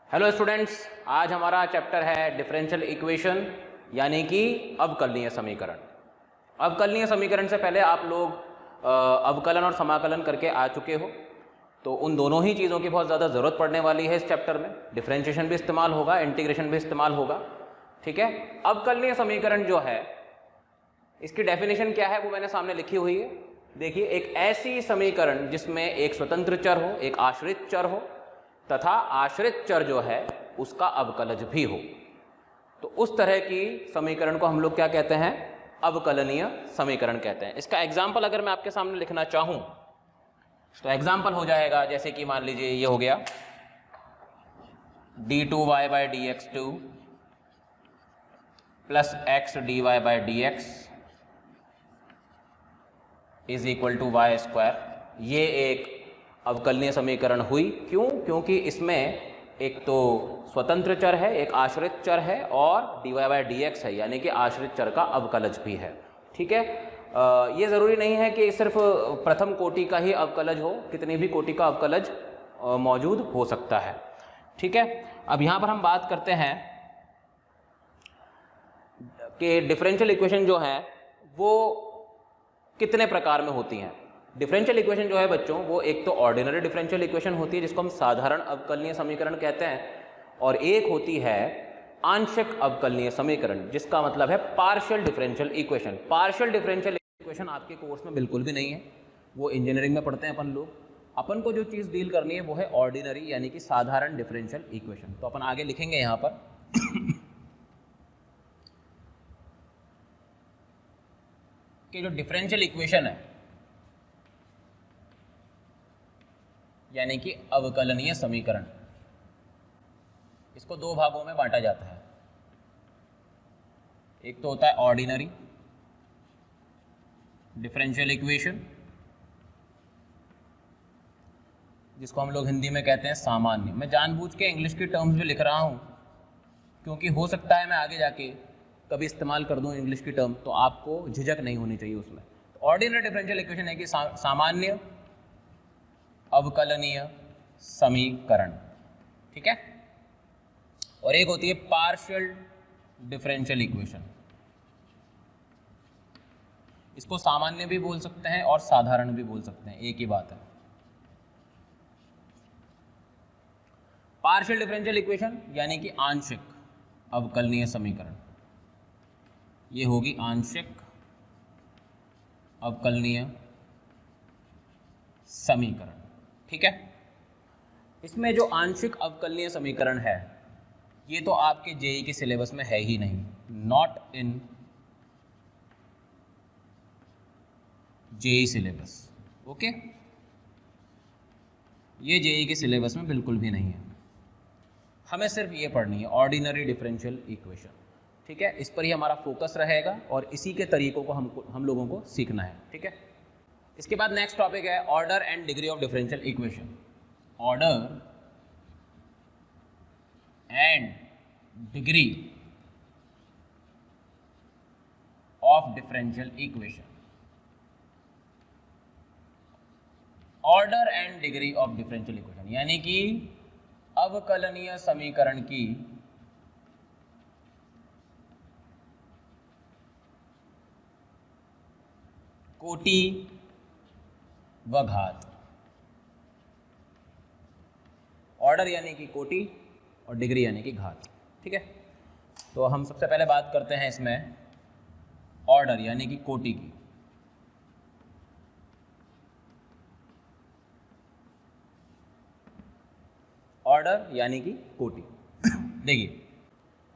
Hello students, आज हमारा chapter है डिफरेंशियल इक्वेशन यानी कि अवकलनीय समीकरण। अवकलनीय समीकरण से पहले आप लोग अवकलन और समाकलन करके आ चुके हो, तो उन दोनों ही चीज़ों की बहुत ज़्यादा ज़रूरत पड़ने वाली है इस चैप्टर में। डिफरेंशिएशन भी इस्तेमाल होगा, इंटीग्रेशन भी इस्तेमाल होगा, ठीक है। अवकलनीय समीकरण जो है, इसकी डेफिनेशन क्या है वो मैंने सामने लिखी हुई है। देखिए, एक ऐसी समीकरण जिसमें एक स्वतंत्र चर हो, एक आश्रित चर हो तथा आश्रित चर जो है उसका अवकलज भी हो, तो उस तरह की समीकरण को हम लोग क्या कहते हैं? अवकलनीय समीकरण कहते हैं। इसका एग्जाम्पल अगर मैं आपके सामने लिखना चाहूं तो एग्जाम्पल हो जाएगा, जैसे कि मान लीजिए ये हो गया d2y/dx2 plus x dy/dx is equal to y square. ये एक अवकलनीय समीकरण हुई। क्यों? क्योंकि इसमें एक तो स्वतंत्र चर है, एक आश्रित चर है और dy/dx है, यानी कि आश्रित चर का अवकलज भी है, ठीक है। ये ज़रूरी नहीं है कि सिर्फ प्रथम कोटि का ही अवकलज हो, कितनी भी कोटि का अवकलज मौजूद हो सकता है, ठीक है। अब यहाँ पर हम बात करते हैं कि डिफरेंशियल इक्वेशन जो है वो कितने प्रकार में होती हैं। डिफरेंशियल इक्वेशन जो है बच्चों, वो एक तो ऑर्डिनरी डिफरेंशियल इक्वेशन होती है जिसको हम साधारण अवकलनीय समीकरण कहते हैं, और एक होती है आंशिक अवकलनीय समीकरण जिसका मतलब है partial differential equation. Partial differential equation आपके कोर्स में बिल्कुल भी नहीं है, वो इंजीनियरिंग में पढ़ते हैं अपन लोग। अपन को जो चीज़ डील करनी है वो है ऑर्डिनरी यानी कि साधारण डिफरेंशियल इक्वेशन। तो अपन आगे लिखेंगे यहाँ पर कि जो डिफरेंशियल इक्वेशन है यानी कि अवकलनीय समीकरण, इसको दो भागों में बांटा जाता है। एक तो होता है ऑर्डिनरी डिफरेंशियल इक्वेशन, जिसको हम लोग हिंदी में कहते हैं सामान्य। मैं जानबूझ के इंग्लिश की टर्म्स भी लिख रहा हूं क्योंकि हो सकता है मैं आगे जाके कभी इस्तेमाल कर दूं इंग्लिश की टर्म, तो आपको झिझक नहीं होनी चाहिए उसमें। तो ऑर्डिनरी डिफरेंशियल इक्वेशन है कि सामान्य अवकलनीय समीकरण, ठीक है। और एक होती है पार्शियल डिफरेंशियल इक्वेशन, इसको सामान्य भी बोल सकते हैं और साधारण भी बोल सकते हैं, एक ही बात है। पार्शियल डिफरेंशियल इक्वेशन यानी कि आंशिक अवकलनीय समीकरण, ये होगी आंशिक अवकलनीय समीकरण, ठीक है। इसमें जो आंशिक अवकलनीय समीकरण है ये तो आपके जेईई के सिलेबस में है ही नहीं, not in JEE syllabus, okay. ये जेईई के सिलेबस में बिल्कुल भी नहीं है। हमें सिर्फ ये पढ़नी है ऑर्डिनरी डिफरेंशियल इक्वेशन, ठीक है। इस पर ही हमारा फोकस रहेगा और इसी के तरीकों को हम लोगों को सीखना है, ठीक है। इसके बाद नेक्स्ट टॉपिक है order and degree of differential equation. Order and degree of differential equation. Order and degree of differential equation यानी कि अवकलनीय समीकरण की कोटि व घात। ऑर्डर यानी कि कोटि और डिग्री यानी कि घात, ठीक है। तो हम सबसे पहले बात करते हैं इसमें ऑर्डर यानी कि कोटि की। ऑर्डर यानी कि कोटि। देखिए,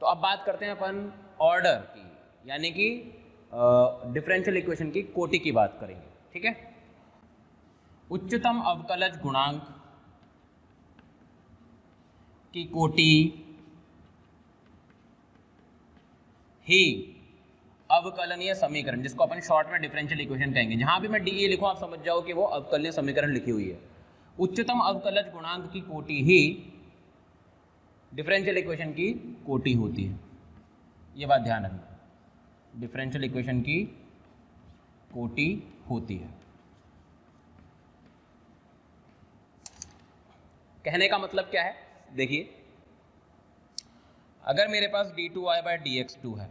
तो अब बात करते हैं अपन ऑर्डर की, यानी कि डिफरेंशियल इक्वेशन की कोटि की बात करेंगे, ठीक है। उच्चतम अवकलज गुणांक की कोटि ही अवकलनीय समीकरण, जिसको अपन शॉर्ट में डिफरेंशियल इक्वेशन कहेंगे। जहां भी मैं डीई लिखूं आप समझ जाओ कि वो अवकलनीय समीकरण लिखी हुई है। उच्चतम अवकलज गुणांक की कोटि ही डिफरेंशियल इक्वेशन की कोटि होती है। ये बात ध्यान रखना, डिफरेंशियल इक्वेशन की कोटि होती है, कहने का मतलब क्या है, देखिए अगर मेरे पास d2y/dx2 है,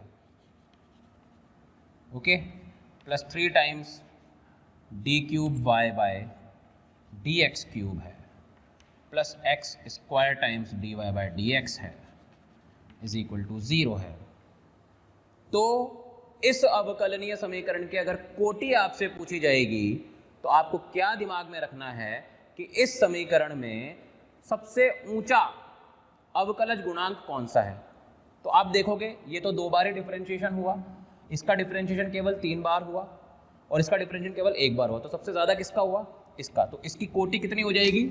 ओके, प्लस 3 टाइम्स d3y/dx3 है, प्लस x² टाइम्स dy/dx है, इज इक्वल टू 0 है, तो इस अवकलनीय समीकरण की अगर कोटि आपसे पूछी जाएगी तो आपको क्या दिमाग में रखना है कि इस समीकरण में सबसे ऊंचा अवकलज गुणांक कौन सा है। तो आप देखोगे ये तो 2 बार ही डिफरेंशिएशन हुआ, इसका डिफरेंशिएशन केवल 3 बार हुआ और इसका डिफरेंशिएशन केवल 1 बार हुआ, तो सबसे ज़्यादा किसका हुआ, इसका। तो इसकी कोटि कितनी हो जाएगी,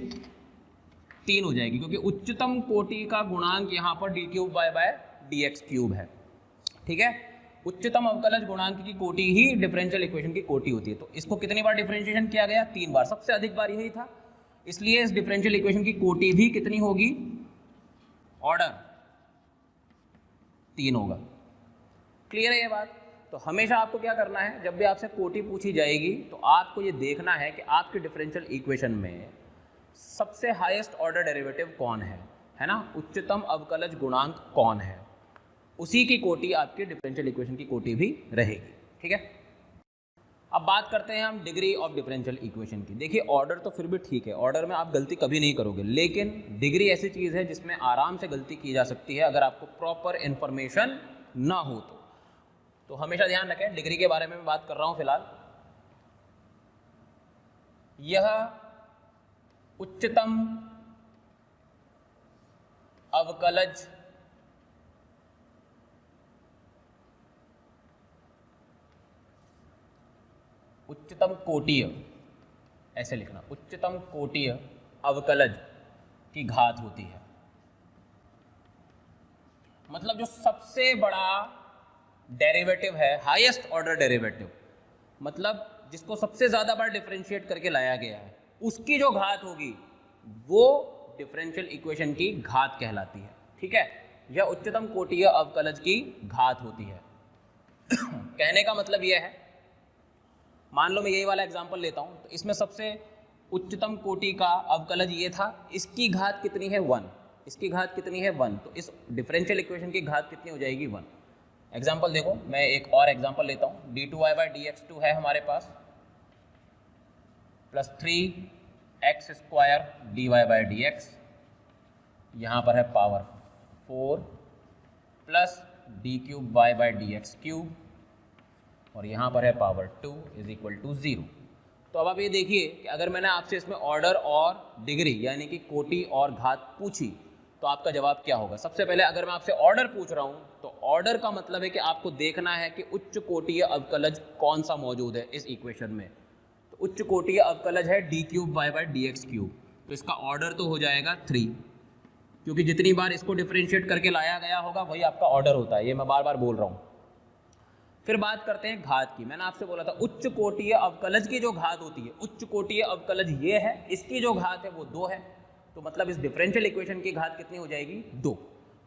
3 हो जाएगी, क्योंकि उच्चतम कोटि का गुणांक यहाँ पर d3y/dx3 है। ठीक है, उच्चतम अवकलज गुणांक की कोटि ही डिफरेंशियल इक्वेशन की कोटि होती है। तो इसको कितनी बार डिफरेंशिएशन किया गया, 3 बार, सबसे अधिक बार यही था, इसलिए इस डिफरेंशियल इक्वेशन की कोटि भी कितनी होगी, ऑर्डर 3 होगा। क्लियर है ये बात। तो हमेशा आपको क्या करना है, जब भी आपसे कोटि पूछी जाएगी तो आपको ये देखना है कि आपके डिफरेंशियल इक्वेशन में सबसे हाईएस्ट ऑर्डर डेरिवेटिव कौन है ना, उच्चतम अवकलज गुणांक कौन है, उसी की कोटि आपके डिफरेंशियल इक्वेशन की कोटि भी रहेगी। ठीक है, अब बात करते हैं हम डिग्री ऑफ डिफरेंशियल इक्वेशन की। देखिए ऑर्डर तो फिर भी ठीक है, ऑर्डर में आप गलती कभी नहीं करोगे, लेकिन डिग्री ऐसी चीज़ है जिसमें आराम से गलती की जा सकती है अगर आपको प्रॉपर इन्फॉर्मेशन ना हो तो हमेशा ध्यान रखें, डिग्री के बारे में मैं बात कर रहा हूं फिलहाल। यह उच्चतम अवकलज उच्चतम कोटीय, ऐसे लिखना, उच्चतम कोटीय अवकलज की घात होती है। मतलब जो सबसे बड़ा डेरिवेटिव है, हाईएस्ट ऑर्डर डेरिवेटिव, मतलब जिसको सबसे ज्यादा बार डिफरेंशिएट करके लाया गया है, उसकी जो घात होगी वो डिफरेंशियल इक्वेशन की घात कहलाती है। ठीक है, यह उच्चतम कोटीय अवकलज की घात होती है। कहने का मतलब यह है, मान लो मैं यही वाला एग्जांपल लेता हूं, तो इसमें सबसे उच्चतम कोटि का अवकलज ये था, इसकी घात कितनी है 1, इसकी घात कितनी है 1, तो इस डिफरेंशियल इक्वेशन की घात कितनी हो जाएगी 1। एग्जांपल देखो, मैं एक और एग्जांपल लेता हूं, d2y/dx2 है हमारे पास, प्लस 3x² dy/dx, यहाँ पर है पावर 4 प्लस d3y/dx3 और यहाँ पर है पावर 2 इज इक्वल टू 0। तो अब आप ये देखिए कि अगर मैंने आपसे इसमें ऑर्डर और डिग्री यानी कि कोटि और घात पूछी तो आपका जवाब क्या होगा। सबसे पहले अगर मैं आपसे ऑर्डर पूछ रहा हूँ तो ऑर्डर का मतलब है कि आपको देखना है कि उच्च कोटीय अवकलज कौन सा मौजूद है इस इक्वेशन में। तो उच्च कोटीय अवकलज है d3y/dx3, तो इसका ऑर्डर तो हो जाएगा 3, क्योंकि जितनी बार इसको डिफरेंशिएट करके लाया गया होगा वही आपका ऑर्डर होता है, ये मैं बार बार बोल रहा हूँ। फिर बात करते हैं घात की। मैंने आपसे बोला था उच्च कोटीय अवकलज की जो घात होती है, उच्च कोटीय अवकलज ये है, इसकी जो घात है वो 2 है, तो मतलब इस डिफरेंशियल इक्वेशन की घात कितनी हो जाएगी 2।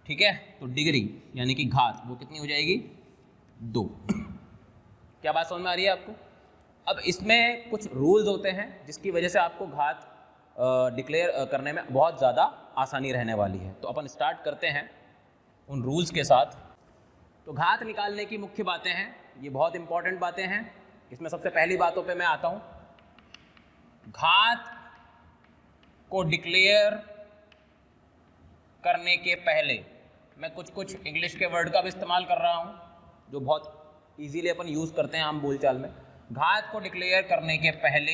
ठीक है, तो डिग्री यानी कि घात वो कितनी हो जाएगी 2। क्या बात समझ में आ रही है आपको। अब इसमें कुछ रूल्स होते हैं जिसकी वजह से आपको घात डिक्लेयर करने में बहुत ज़्यादा आसानी रहने वाली है। तो अपन स्टार्ट करते हैं उन रूल्स के साथ। तो घात निकालने की मुख्य बातें हैं, ये बहुत इंपॉर्टेंट बातें हैं। इसमें सबसे पहली बातों पे मैं आता हूँ, घात को डिक्लेयर करने के पहले मैं कुछ इंग्लिश के वर्ड का भी इस्तेमाल कर रहा हूँ जो बहुत इजीली अपन यूज़ करते हैं आम बोलचाल में। घात को डिक्लेयर करने के पहले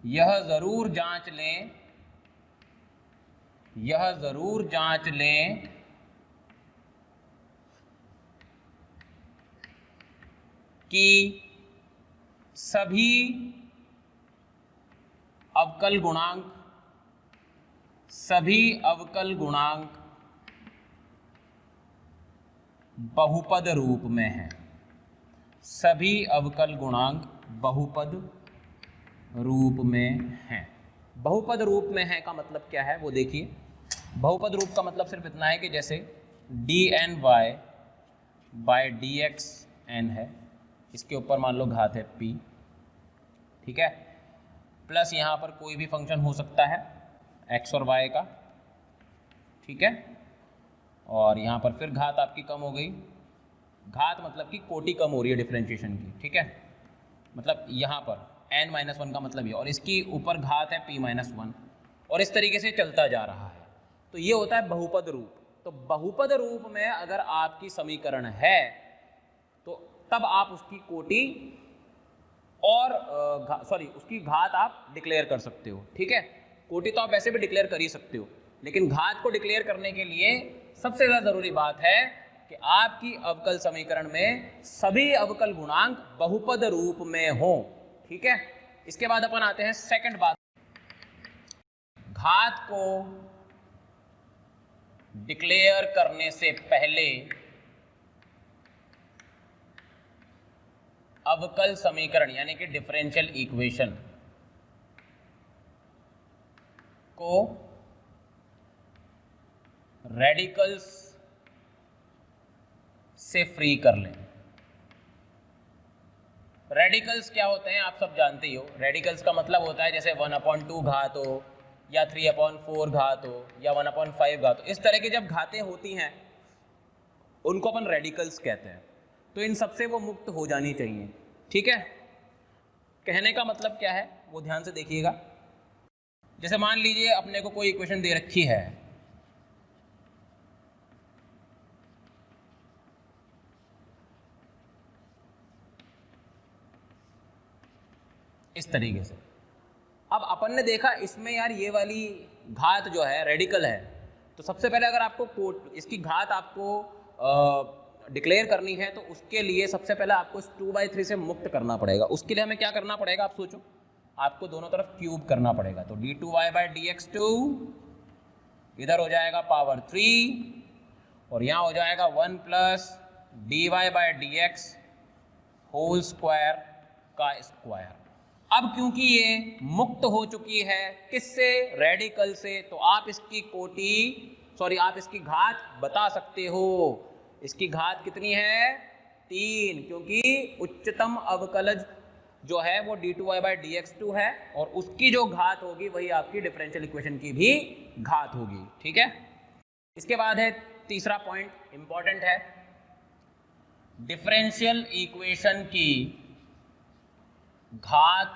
यह ज़रूर जांच लें कि सभी अवकल गुणांक बहुपद रूप में हैं। सभी अवकल गुणांक बहुपद रूप में हैं। बहुपद रूप में है का मतलब क्या है वो देखिए। बहुपद रूप का मतलब सिर्फ इतना है कि जैसे dny/dxn है, इसके ऊपर मान लो घात है p, ठीक है। प्लस यहाँ पर कोई भी फंक्शन हो सकता है x और y का, ठीक है। और यहाँ पर फिर घात आपकी कम हो गई, घात मतलब कि कोटि कम हो रही है डिफरेंशिएशन की, ठीक है। मतलब यहाँ पर n-1 का मतलब ये, और इसकी ऊपर घात है p-1, और इस तरीके से चलता जा रहा है। तो ये होता है बहुपद रूप। तो बहुपद रूप में अगर आपकी समीकरण है तो तब आप उसकी कोटि और उसकी घात आप डिक्लेयर कर सकते हो, ठीक है। कोटि तो आप वैसे भी डिक्लेयर कर ही सकते हो, लेकिन घात को डिक्लेयर करने के लिए सबसे ज़्यादा ज़रूरी बात है कि आपकी अवकल समीकरण में सभी अवकल गुणांक बहुपद रूप में हो, ठीक है। इसके बाद अपन आते हैं सेकंड बात, घात को डिक्लेयर करने से पहले अवकल समीकरण यानी कि डिफरेंशियल इक्वेशन को रेडिकल्स से फ्री कर लें। रेडिकल्स क्या होते हैं आप सब जानते ही हो। रेडिकल्स का मतलब होता है जैसे 1/2 घात हो, या 3/4 घात हो, या 1/5 घात हो। इस तरह की जब घातें होती हैं उनको अपन रेडिकल्स कहते हैं। तो इन सबसे वो मुक्त हो जानी चाहिए, ठीक है। कहने का मतलब क्या है वो ध्यान से देखिएगा। जैसे मान लीजिए अपने को कोई इक्वेशन दे रखी है, इस तरीके से। अब अपन ने देखा इसमें यार ये वाली घात जो है रेडिकल है, तो सबसे पहले अगर आपको इसकी घात आपको डिक्लेयर करनी है तो उसके लिए सबसे पहले आपको इस 2/3 से मुक्त करना पड़ेगा। उसके लिए हमें क्या करना पड़ेगा आप सोचो, आपको दोनों तरफ क्यूब करना पड़ेगा। तो d2y/dx2 इधर हो जाएगा पावर 3 और यहाँ हो जाएगा 1 + dy/dx होल स्क्वायर का स्क्वायर। अब क्योंकि ये मुक्त हो चुकी है किससे, रेडिकल से, तो आप इसकी आप इसकी घात बता सकते हो। इसकी घात कितनी है 3, क्योंकि उच्चतम अवकलज जो है वो d2y/dx2 है और उसकी जो घात होगी वही आपकी डिफरेंशियल इक्वेशन की भी घात होगी, ठीक है। इसके बाद है तीसरा पॉइंट, इंपॉर्टेंट है, डिफरेंशियल इक्वेशन की घात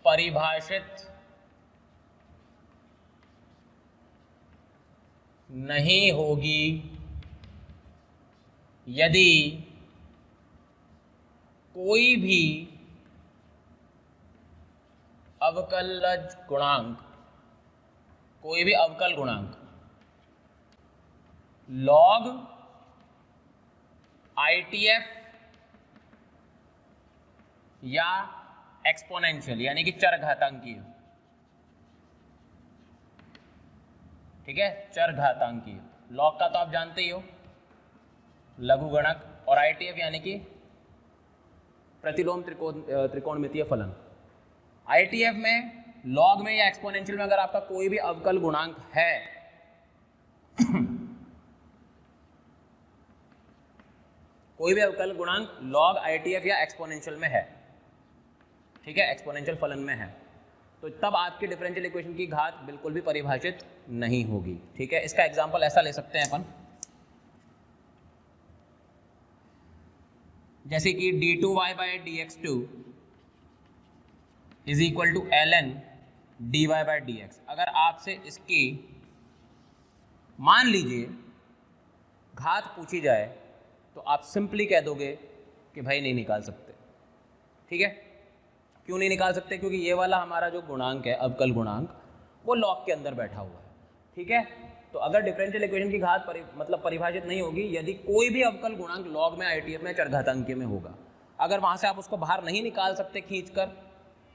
परिभाषित नहीं होगी यदि कोई भी अवकलज गुणांक, कोई भी अवकल गुणांक log ITF या एक्सपोनेंशियल यानी कि चरघातांकीय, ठीक है, चरघातांकीय। log का तो आप जानते ही हो, लघुगणक, और ITF यानी कि प्रतिलोम त्रिकोणमितीय फलन। ITF में, log में या एक्सपोनेंशियल में अगर आपका कोई भी अवकल गुणांक है कोई भी अवकल गुणांक log ITF या एक्सपोनेंशियल में है, ठीक है, एक्सपोनेंशियल फलन में है, तो तब आपकी डिफरेंशियल इक्वेशन की घात बिल्कुल भी परिभाषित नहीं होगी, ठीक है। इसका एग्जांपल ऐसा ले सकते हैं अपन, जैसे कि d2y/dx2 is equal to ln dy/dx। अगर आपसे इसकी मान लीजिए घात पूछी जाए तो आप सिंपली कह दोगे कि भाई नहीं निकाल सकते, ठीक है। क्यों नहीं निकाल सकते, क्योंकि ये वाला हमारा जो गुणांक है अवकल गुणांक वो log के अंदर बैठा हुआ है, ठीक है। तो अगर डिफरेंशियल इक्वेशन की घात परिभाषित नहीं होगी यदि कोई भी अवकल गुणांक log में, ITF में, चरघातांकीय में होगा। अगर वहाँ से आप उसको बाहर नहीं निकाल सकते खींचकर,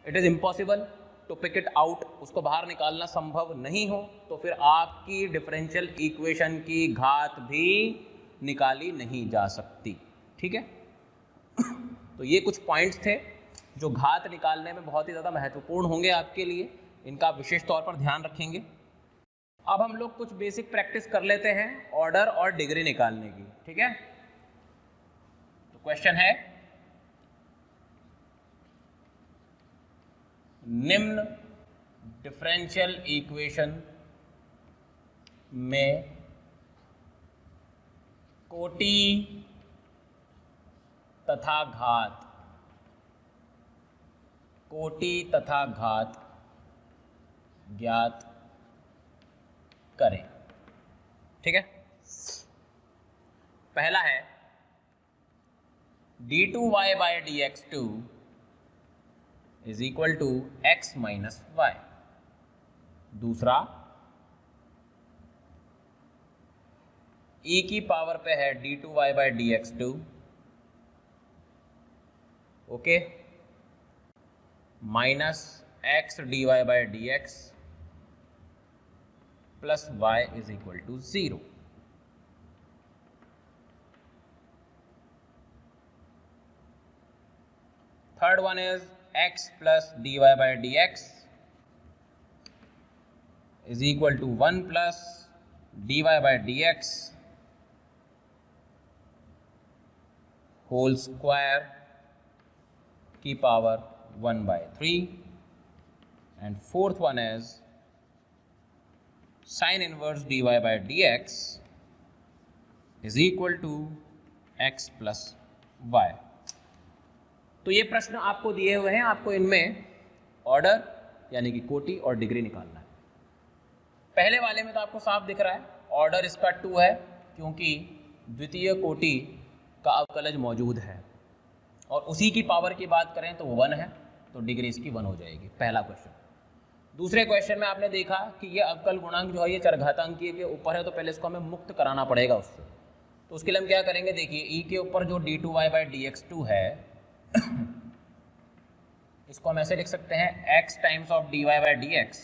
it is impossible to pick it out, उसको बाहर निकालना संभव नहीं हो, तो फिर आपकी डिफरेंशियल इक्वेशन की घात भी निकाली नहीं जा सकती, ठीक है। तो ये कुछ पॉइंट्स थे जो घात निकालने में बहुत ही ज़्यादा महत्वपूर्ण होंगे आपके लिए, इनका आप विशेष तौर पर ध्यान रखेंगे। अब हम लोग कुछ बेसिक प्रैक्टिस कर लेते हैं ऑर्डर और डिग्री निकालने की, ठीक है। तो क्वेश्चन है निम्न डिफरेंशियल इक्वेशन में कोटि तथा घात ज्ञात करें। ठीक है, पहला है d2y/dx2 is equal to x minus y। दूसरा e की पावर पे है d2y/dx2, okay, minus x dy/dx plus y is equal to 0। Third one is x plus dy/dx is equal to 1 plus dy/dx whole square की power 1/3। And fourth one is sine inverse dy/dx is equal to x plus y। तो ये प्रश्न आपको दिए हुए हैं, आपको इनमें ऑर्डर यानी कि कोटि और डिग्री निकालना है। पहले वाले में तो आपको साफ दिख रहा है ऑर्डर इसका 2 है, क्योंकि द्वितीय कोटि का अवकलज मौजूद है, और उसी की पावर की बात करें तो 1 है, तो डिग्री इसकी 1 हो जाएगी। पहला क्वेश्चन। दूसरे क्वेश्चन में आपने देखा कि ये अवकल गुणांक जो है ये चरघातांकीय के ऊपर है, तो पहले इसको हमें मुक्त कराना पड़ेगा उससे। तो उसके लिए हम क्या करेंगे, देखिए e के ऊपर जो d2y/dx2 है इसको हम ऐसे लिख सकते हैं x times of dy/dx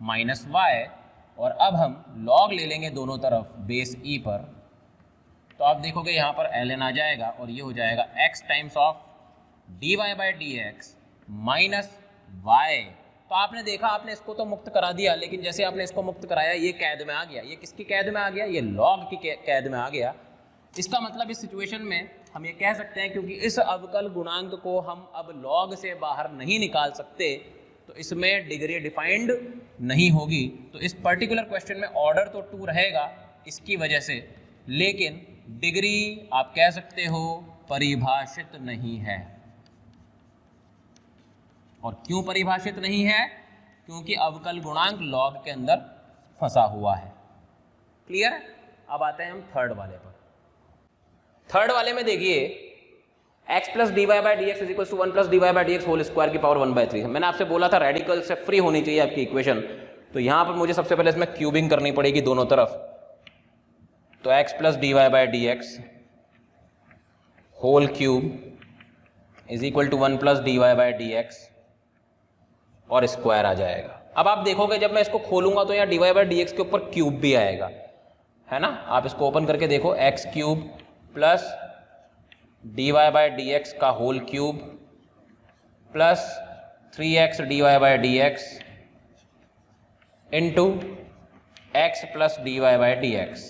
minus y, और अब हम log ले लेंगे दोनों तरफ बेस e पर, तो आप देखोगे यहाँ पर ln आ जाएगा और ये हो जाएगा x times of dy/dx minus y। तो आपने देखा, आपने इसको तो मुक्त करा दिया, लेकिन जैसे आपने इसको मुक्त कराया ये कैद में आ गया। ये किसकी कैद में आ गया, ये log की कैद में आ गया। इसका मतलब इस सिचुएशन में हम ये कह सकते हैं, क्योंकि इस अवकल गुणांक को हम अब log से बाहर नहीं निकाल सकते, तो इसमें डिग्री डिफाइंड नहीं होगी। तो इस पर्टिकुलर क्वेश्चन में ऑर्डर तो 2 रहेगा इसकी वजह से, लेकिन डिग्री आप कह सकते हो परिभाषित नहीं है। और क्यों परिभाषित नहीं है, क्योंकि अवकल गुणांक log के अंदर फंसा हुआ है। क्लियर है? अब आते हैं हम थर्ड वाले पर। थर्ड वाले में देखिए x plus dy/dx is equal to 1 plus dy/dx whole square की पावर 1/3। मैंने आपसे बोला था रेडिकल से फ्री होनी चाहिए आपकी इक्वेशन, तो यहां पर मुझे सबसे पहले इसमें क्यूबिंग करनी पड़ेगी दोनों तरफ। तो x plus dy/dx whole cube is equal to 1 plus dy/dx और स्क्वायर आ जाएगा। अब आप देखोगे जब मैं इसको खोलूंगा तो यहाँ dy/dx के ऊपर क्यूब भी आएगा, है ना। आप इसको ओपन करके देखो, x क्यूब प्लस dy/dx का whole cube plus 3x dy/dx into x plus dy/dx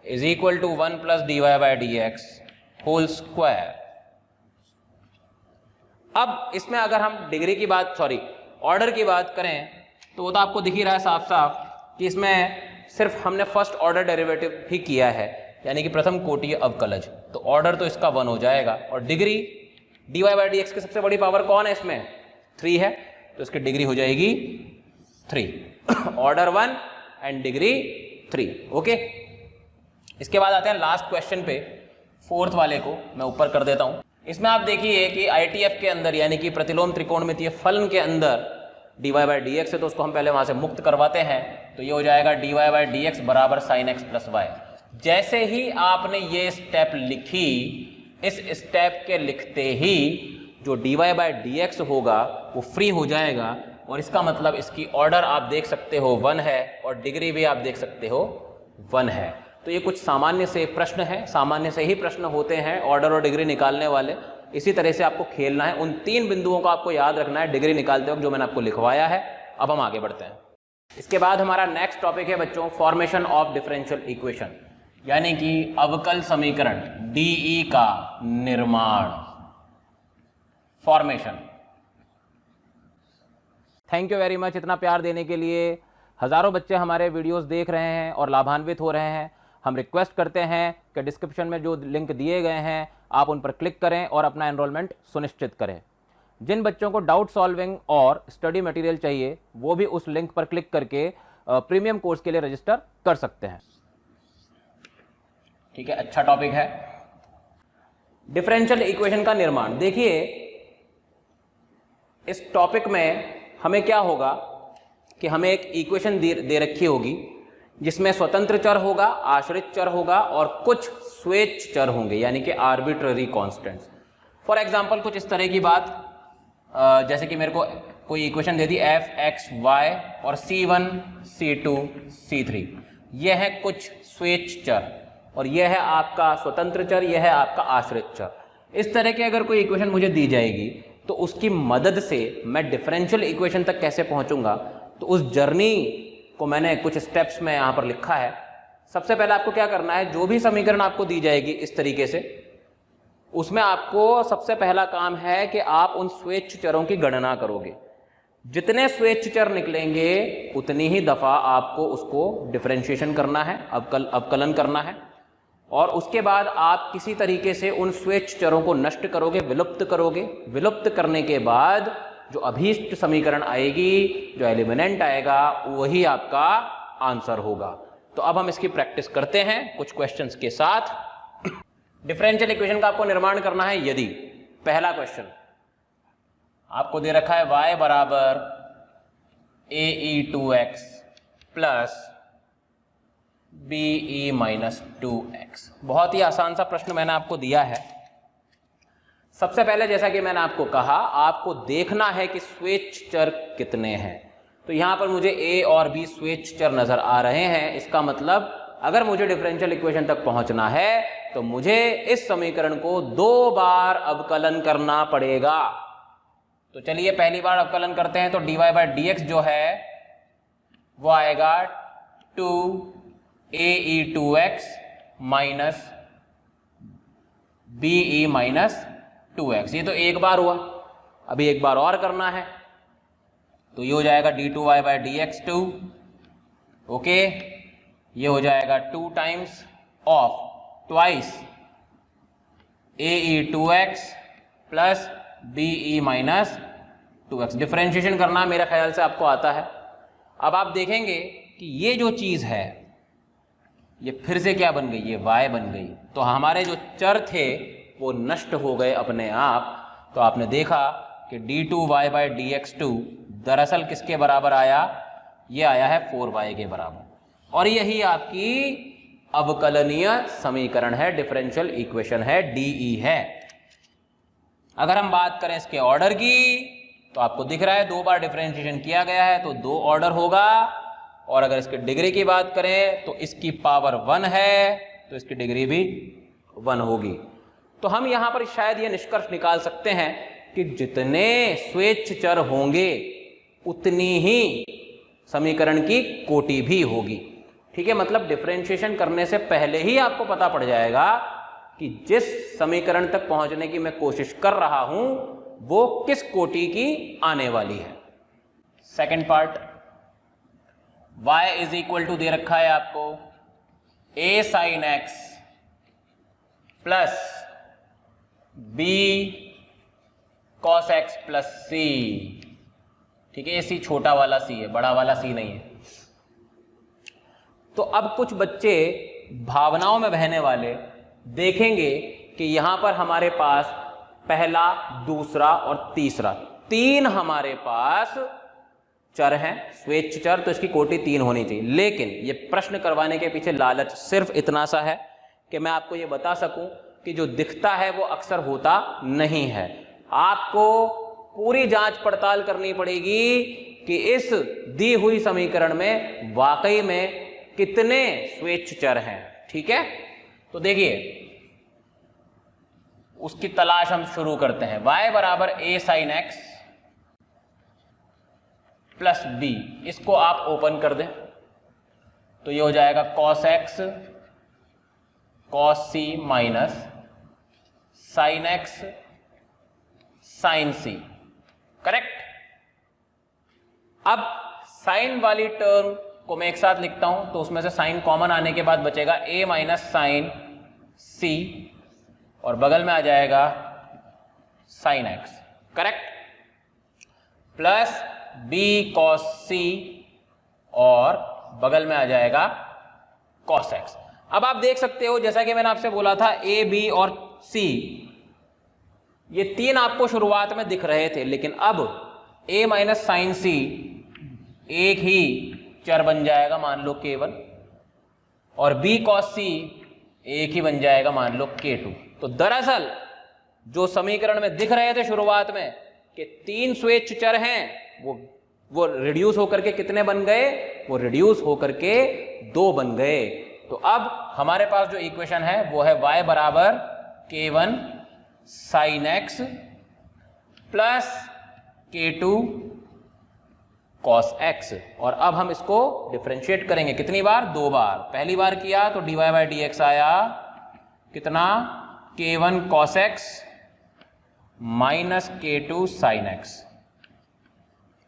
is equal to 1 plus dy/dx whole square. अब इसमें अगर हम डिग्री की बात, ऑर्डर की बात करें, तो वो तो आपको दिख ही रहा है साफ साफ कि इसमें सिर्फ हमने फर्स्ट ऑर्डर डेरिवेटिव ही किया है, यानी कि प्रथम कोटि अवकलज। तो ऑर्डर तो इसका 1 हो जाएगा, और डिग्री dy/dx की सबसे बड़ी पावर कौन है इसमें, 3 है, तो इसकी डिग्री हो जाएगी 3। Order 1 and degree 3। ओके, इसके बाद आते हैं लास्ट क्वेश्चन पे, फोर्थ वाले को मैं ऊपर कर देता हूं। इसमें आप देखिए कि ITF के अंदर यानी कि प्रतिलोम त्रिकोणमितीय फलन के अंदर dy/dx है, तो उसको हम पहले वहां से मुक्त करवाते हैं। तो ये हो जाएगा dy/dx बराबर sin x प्लस y। जैसे ही आपने ये स्टेप लिखी, इस स्टेप के लिखते ही जो dy/dx होगा वो फ्री हो जाएगा, और इसका मतलब इसकी ऑर्डर आप देख सकते हो 1 है, और डिग्री भी आप देख सकते हो 1 है। तो ये कुछ सामान्य से प्रश्न है, सामान्य से ही प्रश्न होते हैं ऑर्डर और डिग्री निकालने वाले। इसी तरह से आपको खेलना है, उन 3 बिंदुओं को आपको याद रखना है डिग्री निकालते वक्त जो मैंने आपको लिखवाया है। अब हम आगे बढ़ते हैं। इसके बाद हमारा नेक्स्ट टॉपिक है बच्चों फॉर्मेशन ऑफ डिफरेंशियल इक्वेशन, यानी कि अवकल समीकरण DE का निर्माण, formation. Thank you very much इतना प्यार देने के लिए। हज़ारों बच्चे हमारे वीडियोस देख रहे हैं और लाभान्वित हो रहे हैं। हम रिक्वेस्ट करते हैं कि डिस्क्रिप्शन में जो लिंक दिए गए हैं आप उन पर क्लिक करें और अपना एनरोलमेंट सुनिश्चित करें। जिन बच्चों को डाउट सॉल्विंग और स्टडी मटेरियल चाहिए वो भी उस लिंक पर क्लिक करके प्रीमियम कोर्स के लिए रजिस्टर कर सकते हैं। ठीक है, अच्छा टॉपिक है डिफरेंशियल इक्वेशन का निर्माण। देखिए इस टॉपिक में हमें क्या होगा कि हमें एक इक्वेशन दे रखी होगी जिसमें स्वतंत्र चर होगा, आश्रित चर होगा और कुछ स्वेच्छ चर होंगे यानी कि आर्बिट्ररी कांस्टेंट्स। फॉर एग्जांपल कुछ इस तरह की बात, जैसे कि मेरे को कोई इक्वेशन दे दी f(x,y) और c1 c2 c3, यह है कुछ स्वेच्छ चर और यह है आपका स्वतंत्र चर, यह है आपका आश्रित चर। इस तरह की अगर कोई इक्वेशन मुझे दी जाएगी तो उसकी मदद से मैं डिफरेंशियल इक्वेशन तक कैसे पहुंचूंगा, तो उस जर्नी को मैंने कुछ स्टेप्स में यहाँ पर लिखा है। सबसे पहले आपको क्या करना है, जो भी समीकरण आपको दी जाएगी इस तरीके से, उसमें आपको सबसे पहला काम है कि आप उन स्वेच्छ चरों की गणना करोगे। जितने स्वेच्छ चर निकलेंगे उतनी ही दफ़ा आपको उसको डिफरेंशिएशन करना है, अवकलन करना है, और उसके बाद आप किसी तरीके से उन स्वेच्छ चरों को नष्ट करोगे, विलुप्त करोगे। विलुप्त करने के बाद जो अभीष्ट समीकरण आएगी, जो एलिमिनेंट आएगा, वही आपका आंसर होगा। तो अब हम इसकी प्रैक्टिस करते हैं कुछ क्वेश्चंस के साथ। डिफरेंशियल इक्वेशन का आपको निर्माण करना है। यदि पहला क्वेश्चन आपको दे रखा है y बराबर ae2x plus be minus 2x, बहुत ही आसान सा प्रश्न मैंने आपको दिया है। सबसे पहले जैसा कि मैंने आपको कहा, आपको देखना है कि स्वेच्छ चर कितने हैं। तो यहां पर मुझे a और b स्वेच्छ चर नजर आ रहे हैं। इसका मतलब अगर मुझे डिफरेंशियल इक्वेशन तक पहुंचना है तो मुझे इस समीकरण को 2 बार अवकलन करना पड़ेगा। तो चलिए पहली बार अवकलन करते हैं। तो dy/dx जो है वो आएगा 2ae2x minus be minus 2x। ये तो एक बार हुआ, अभी एक बार और करना है, तो ये हो जाएगा d2y/dx2। ओके, ये हो जाएगा 2 times of twice ae2x plus be minus 2x। Differentiation करना मेरे ख्याल से आपको आता है। अब आप देखेंगे कि ये जो चीज़ है ये फिर से क्या बन गई, ये y बन गई। तो हमारे जो चर थे वो नष्ट हो गए अपने आप। तो आपने देखा कि d2y/dx2 दरअसल किसके बराबर आया, ये आया है 4y के बराबर। और यही आपकी अवकलनीय समीकरण है, डिफरेंशियल इक्वेशन है, DE है। अगर हम बात करें इसके ऑर्डर की तो आपको दिख रहा है 2 बार डिफरेंशिएशन किया गया है तो 2 ऑर्डर होगा। और अगर इसके डिग्री की बात करें तो इसकी पावर 1 है तो इसकी डिग्री भी 1 होगी। तो हम यहां पर शायद ये निष्कर्ष निकाल सकते हैं कि जितने स्वेच्छ चर होंगे उतनी ही समीकरण की कोटि भी होगी। ठीक है, मतलब डिफरेंशिएशन करने से पहले ही आपको पता पड़ जाएगा कि जिस समीकरण तक पहुंचने की मैं कोशिश कर रहा हूं वो किस कोटि की आने वाली है। Second part, y is equal to दे रखा है आपको a sin x plus b cos x plus c। ठीक है, c छोटा वाला c है, बड़ा वाला c नहीं है। तो अब कुछ बच्चे भावनाओं में बहने वाले देखेंगे कि यहां पर हमारे पास पहला, दूसरा और तीसरा 3 हमारे पास चर हैं, स्वेच्छ चर, तो इसकी कोटि 3 होनी चाहिए। लेकिन ये प्रश्न करवाने के पीछे लालच सिर्फ इतना सा है कि मैं आपको ये बता सकूं कि जो दिखता है वो अक्सर होता नहीं है। आपको पूरी जांच पड़ताल करनी पड़ेगी कि इस दी हुई समीकरण में वाकई में कितने स्वेच्छ चर हैं। ठीक है, तो देखिए उसकी तलाश हम शुरू करते हैं। y बराबर a sin x plus b, इसको आप ओपन कर दें तो ये हो जाएगा cos x cos c minus sin x sin c। Correct. अब साइन वाली टर्म को मैं एक साथ लिखता हूं, तो उसमें से साइन कॉमन आने के बाद बचेगा a माइनस साइन c और बगल में आ जाएगा sine x, correct, plus b cos c और बगल में आ जाएगा cos x। अब आप देख सकते हो जैसा कि मैंने आपसे बोला था a b और c ये तीन आपको शुरुआत में दिख रहे थे, लेकिन अब a माइनस साइन c एक ही चर बन जाएगा मान लो k1 और b cos c एक ही बन जाएगा मान लो k2। तो दरअसल जो समीकरण में दिख रहे थे शुरुआत में कि तीन स्वेच्छ चर हैं वो रिड्यूस होकर के कितने बन गए, वो रिड्यूस होकर के 2 बन गए। तो अब हमारे पास जो इक्वेशन है वो है y बराबर k1 sine x plus k2 cos x। और अब हम इसको डिफरेंशिएट करेंगे कितनी बार, 2 बार। पहली बार किया तो dy बाई dx आया कितना, k1 cos x minus k2 sine x।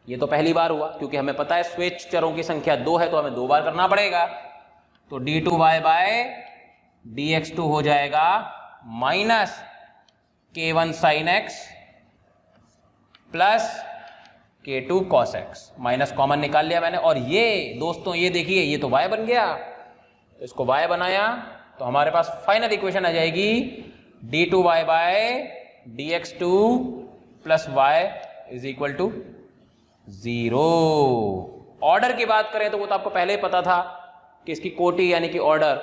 ये तो पहली बार हुआ, क्योंकि हमें पता है स्वेच्छ चरों की संख्या 2 है तो हमें 2 बार करना पड़ेगा। तो d2y बाय dx2 हो जाएगा minus k1 sine x plus k2 cos x। Minus common निकाल लिया मैंने, और ये दोस्तों ये देखिए ये तो y बन गया, तो इसको y बनाया तो हमारे पास फाइनल इक्वेशन आ जाएगी d2y by dx2 plus y is equal to 0। Order की बात करें तो वो तो आपको पहले ही पता था कि इसकी कोटि यानी कि ऑर्डर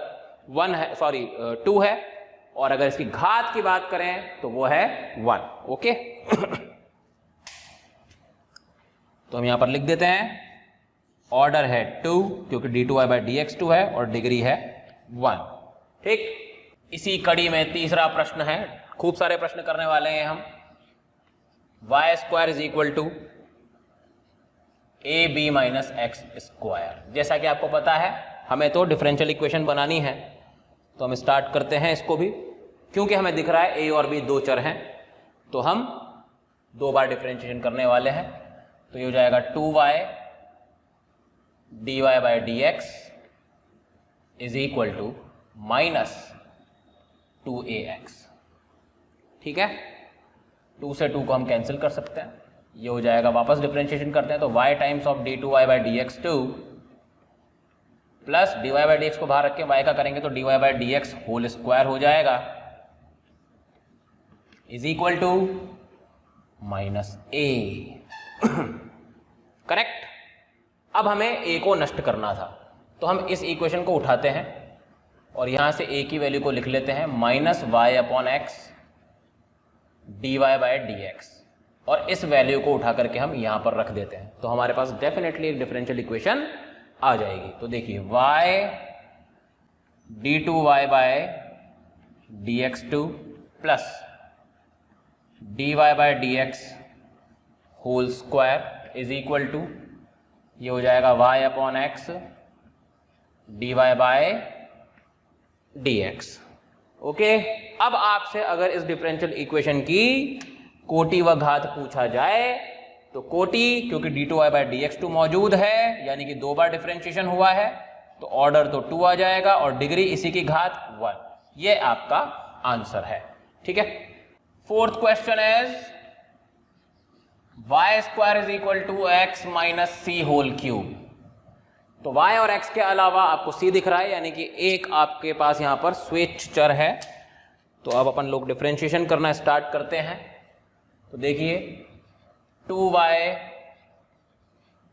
1 है, सॉरी 2 है, और अगर इसकी घात की बात करें तो वो है 1। ओके तो हम यहां पर लिख देते हैं ऑर्डर है 2 क्योंकि d2y बाई dx2 है और डिग्री है 1। ठीक, इसी कड़ी में तीसरा प्रश्न है, खूब सारे प्रश्न करने वाले हैं हम। y square is equal to a b minus x square. जैसा कि आपको पता है हमें तो डिफरेंशियल इक्वेशन बनानी है, तो हम स्टार्ट करते हैं इसको भी। क्योंकि हमें दिख रहा है a और b 2 चर हैं तो हम 2 बार डिफरेंशिएशन करने वाले हैं। तो ये हो जाएगा 2y dy by dx is equal to minus 2ax। ठीक है, 2 से 2 को हम कैंसिल कर सकते हैं, ये हो जाएगा, वापस डिफरेंशिएशन करते हैं तो y times of d2y by dx2 plus dy by dx को बाहर रख के y का करेंगे तो dy by dx whole square हो जाएगा is equal to minus a। Correct. अब हमें a को नष्ट करना था तो हम इस इक्वेशन को उठाते हैं और यहां से a की वैल्यू को लिख लेते हैं minus y upon x dy by dx, और इस वैल्यू को उठा करके हम यहां पर रख देते हैं तो हमारे पास डेफिनेटली एक डिफरेंशियल इक्वेशन आ जाएगी। तो देखिए y d2y by dx2 plus dy by dx whole square is equal to, ये हो जाएगा y upon x dy by dx। Okay, अब आपसे अगर इस डिफरेंशियल इक्वेशन की कोटि व घात पूछा जाए तो कोटि, क्योंकि d2y बाई dx2 मौजूद है यानी कि 2 बार डिफरेंशिएशन हुआ है तो ऑर्डर तो 2 आ जाएगा और डिग्री इसी की घात 1। ये आपका आंसर है। ठीक है, fourth question is y square is equal to x minus c whole cube. तो y और x के अलावा आपको c दिख रहा है यानी कि एक आपके पास यहां पर स्वेच्छ चर है। तो अब अपन लोग डिफरेंशिएशन करना स्टार्ट करते हैं। तो देखिए 2y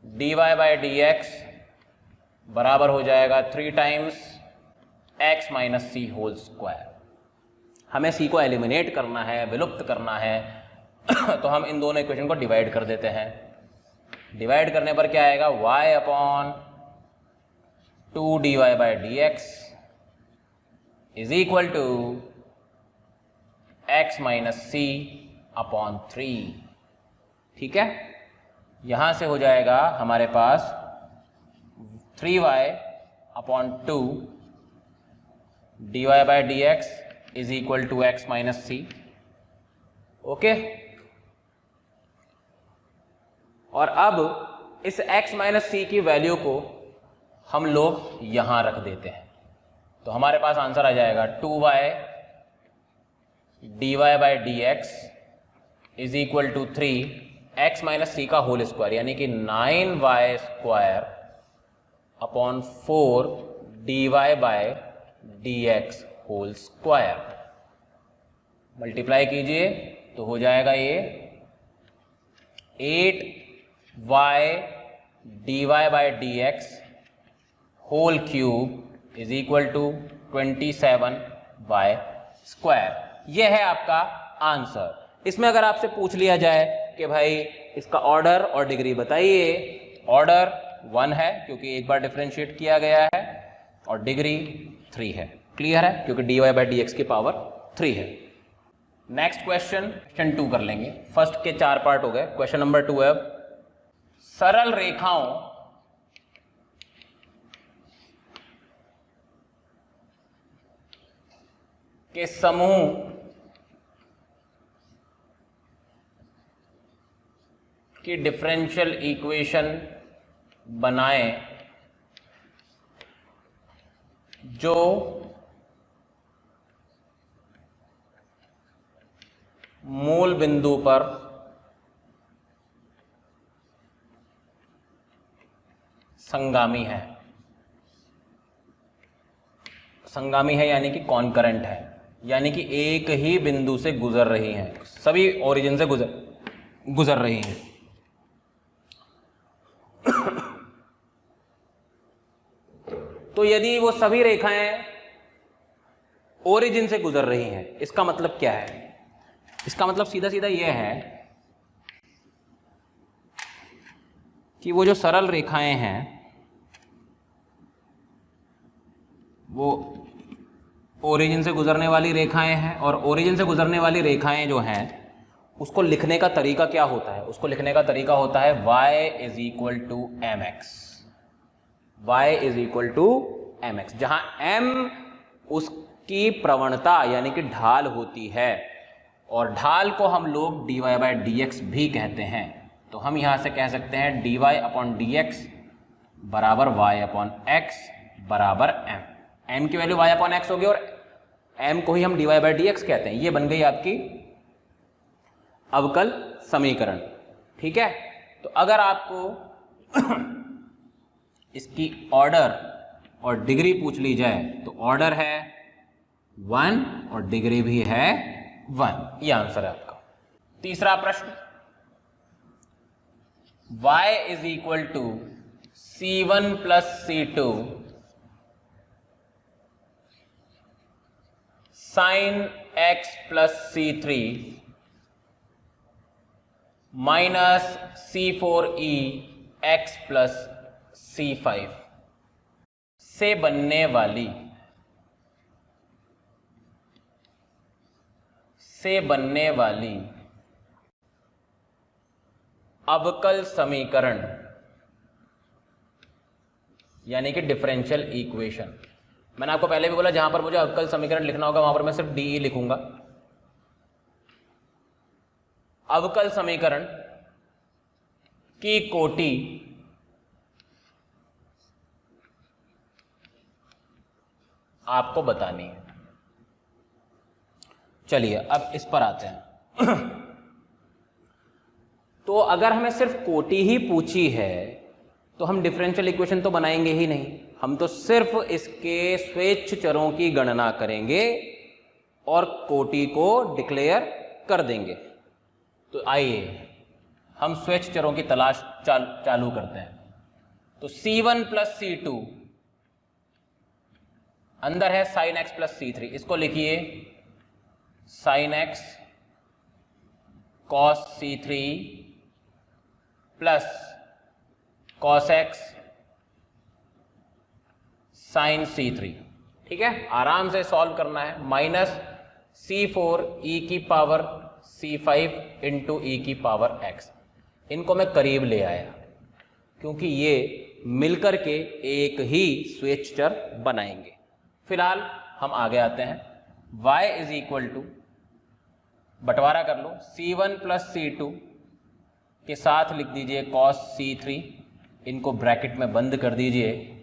dy बाई dx बराबर हो जाएगा 3 times x minus c whole square. हमें c को एलिमिनेट करना है, विलुप्त करना है तो हम इन दोनों इक्वेशन को डिवाइड कर देते हैं। डिवाइड करने पर क्या आएगा, y upon 2 dy by dx is equal to x minus c upon 3। ठीक है, यहां से हो जाएगा हमारे पास 3y upon 2 dy by dx is equal to x minus c. Okay, और अब इस x माइनस सी की वैल्यू को हम लोग यहां रख देते हैं, तो हमारे पास आंसर आ जाएगा 2y dy by d x is equal to 3x minus c का होल स्क्वायर, यानी कि 9y square upon 4 dy by d x whole square. Multiply कीजिए तो हो जाएगा ये 8y dy by d x whole cube is equal to 27y square. यह है आपका आंसर। इसमें अगर आपसे पूछ लिया जाए कि भाई इसका ऑर्डर और डिग्री बताइए, ऑर्डर 1 है क्योंकि एक बार डिफरेंशिएट किया गया है, और डिग्री 3 है। क्लियर है, क्योंकि dy बाई डी एक्स की पावर 3 है। नेक्स्ट क्वेश्चन 2 कर लेंगे। फर्स्ट के 4 पार्ट हो गए, क्वेश्चन नंबर 2 है अब सरल रेखाओं के समूह की डिफरेंशियल इक्वेशन बनाएं जो मूल बिंदु पर संगामी है। संगामी है यानी कि कॉन्करेंट है, यानी कि एक ही बिंदु से गुजर रही हैं, सभी ओरिजिन से गुजर रही हैं। तो यदि वो सभी रेखाएं ओरिजिन से गुजर रही हैं, इसका मतलब क्या है? इसका मतलब सीधा सीधा यह है कि वो जो सरल रेखाएं हैं वो ओरिजिन से गुजरने वाली रेखाएं हैं, और ओरिजिन से गुजरने वाली रेखाएं जो हैं उसको लिखने का तरीका क्या होता है? उसको लिखने का तरीका होता है y is equal to m x. y is equal to m x, जहां m उसकी प्रवणता यानी कि ढाल होती है, और ढाल को हम लोग dy बाई डी एक्स भी कहते हैं। तो हम यहां से कह सकते हैं dy अपॉन डी एक्स बराबर y अपॉन एक्स बराबर m। m की वैल्यू y अपॉन एक्स होगी, और m को ही हम dy बाई डी एक्स कहते हैं। ये बन गई आपकी अवकल समीकरण। ठीक है, तो अगर आपको इसकी ऑर्डर और डिग्री पूछ ली जाए तो ऑर्डर है 1 और डिग्री भी है 1। ये आंसर है आपका। तीसरा प्रश्न, y is equal to c1 plus c2 sine x plus c3 minus c4e x plus c5 से बनने वाली अवकल समीकरण यानी कि डिफरेंशियल इक्वेशन। मैंने आपको पहले भी बोला जहां पर मुझे अवकल समीकरण लिखना होगा वहां पर मैं सिर्फ डी लिखूंगा। अवकल समीकरण की कोटि आपको बतानी है। चलिए अब इस पर आते हैं। तो अगर हमें सिर्फ कोटि ही पूछी है तो हम डिफरेंशियल इक्वेशन तो बनाएंगे ही नहीं, हम तो सिर्फ इसके स्वेच्छ चरों की गणना करेंगे और कोटि को डिक्लेयर कर देंगे। तो आइए हम स्वेच्छ चरों की तलाश चालू करते हैं। तो c1 प्लस c2 अंदर है साइन x प्लस c3, इसको लिखिए sine x cos c3 plus cos x sine c3। ठीक है, आराम से सॉल्व करना है। माइनस c4 e की पावर c5 इंटू ई की पावर x। इनको मैं करीब ले आया क्योंकि ये मिलकर के एक ही स्वेच्छ चर बनाएंगे। फिलहाल हम आगे आते हैं। y इज इक्वल टू, बंटवारा कर लो, c1 प्लस c2 के साथ लिख दीजिए cos c3 इनको ब्रैकेट में बंद कर दीजिए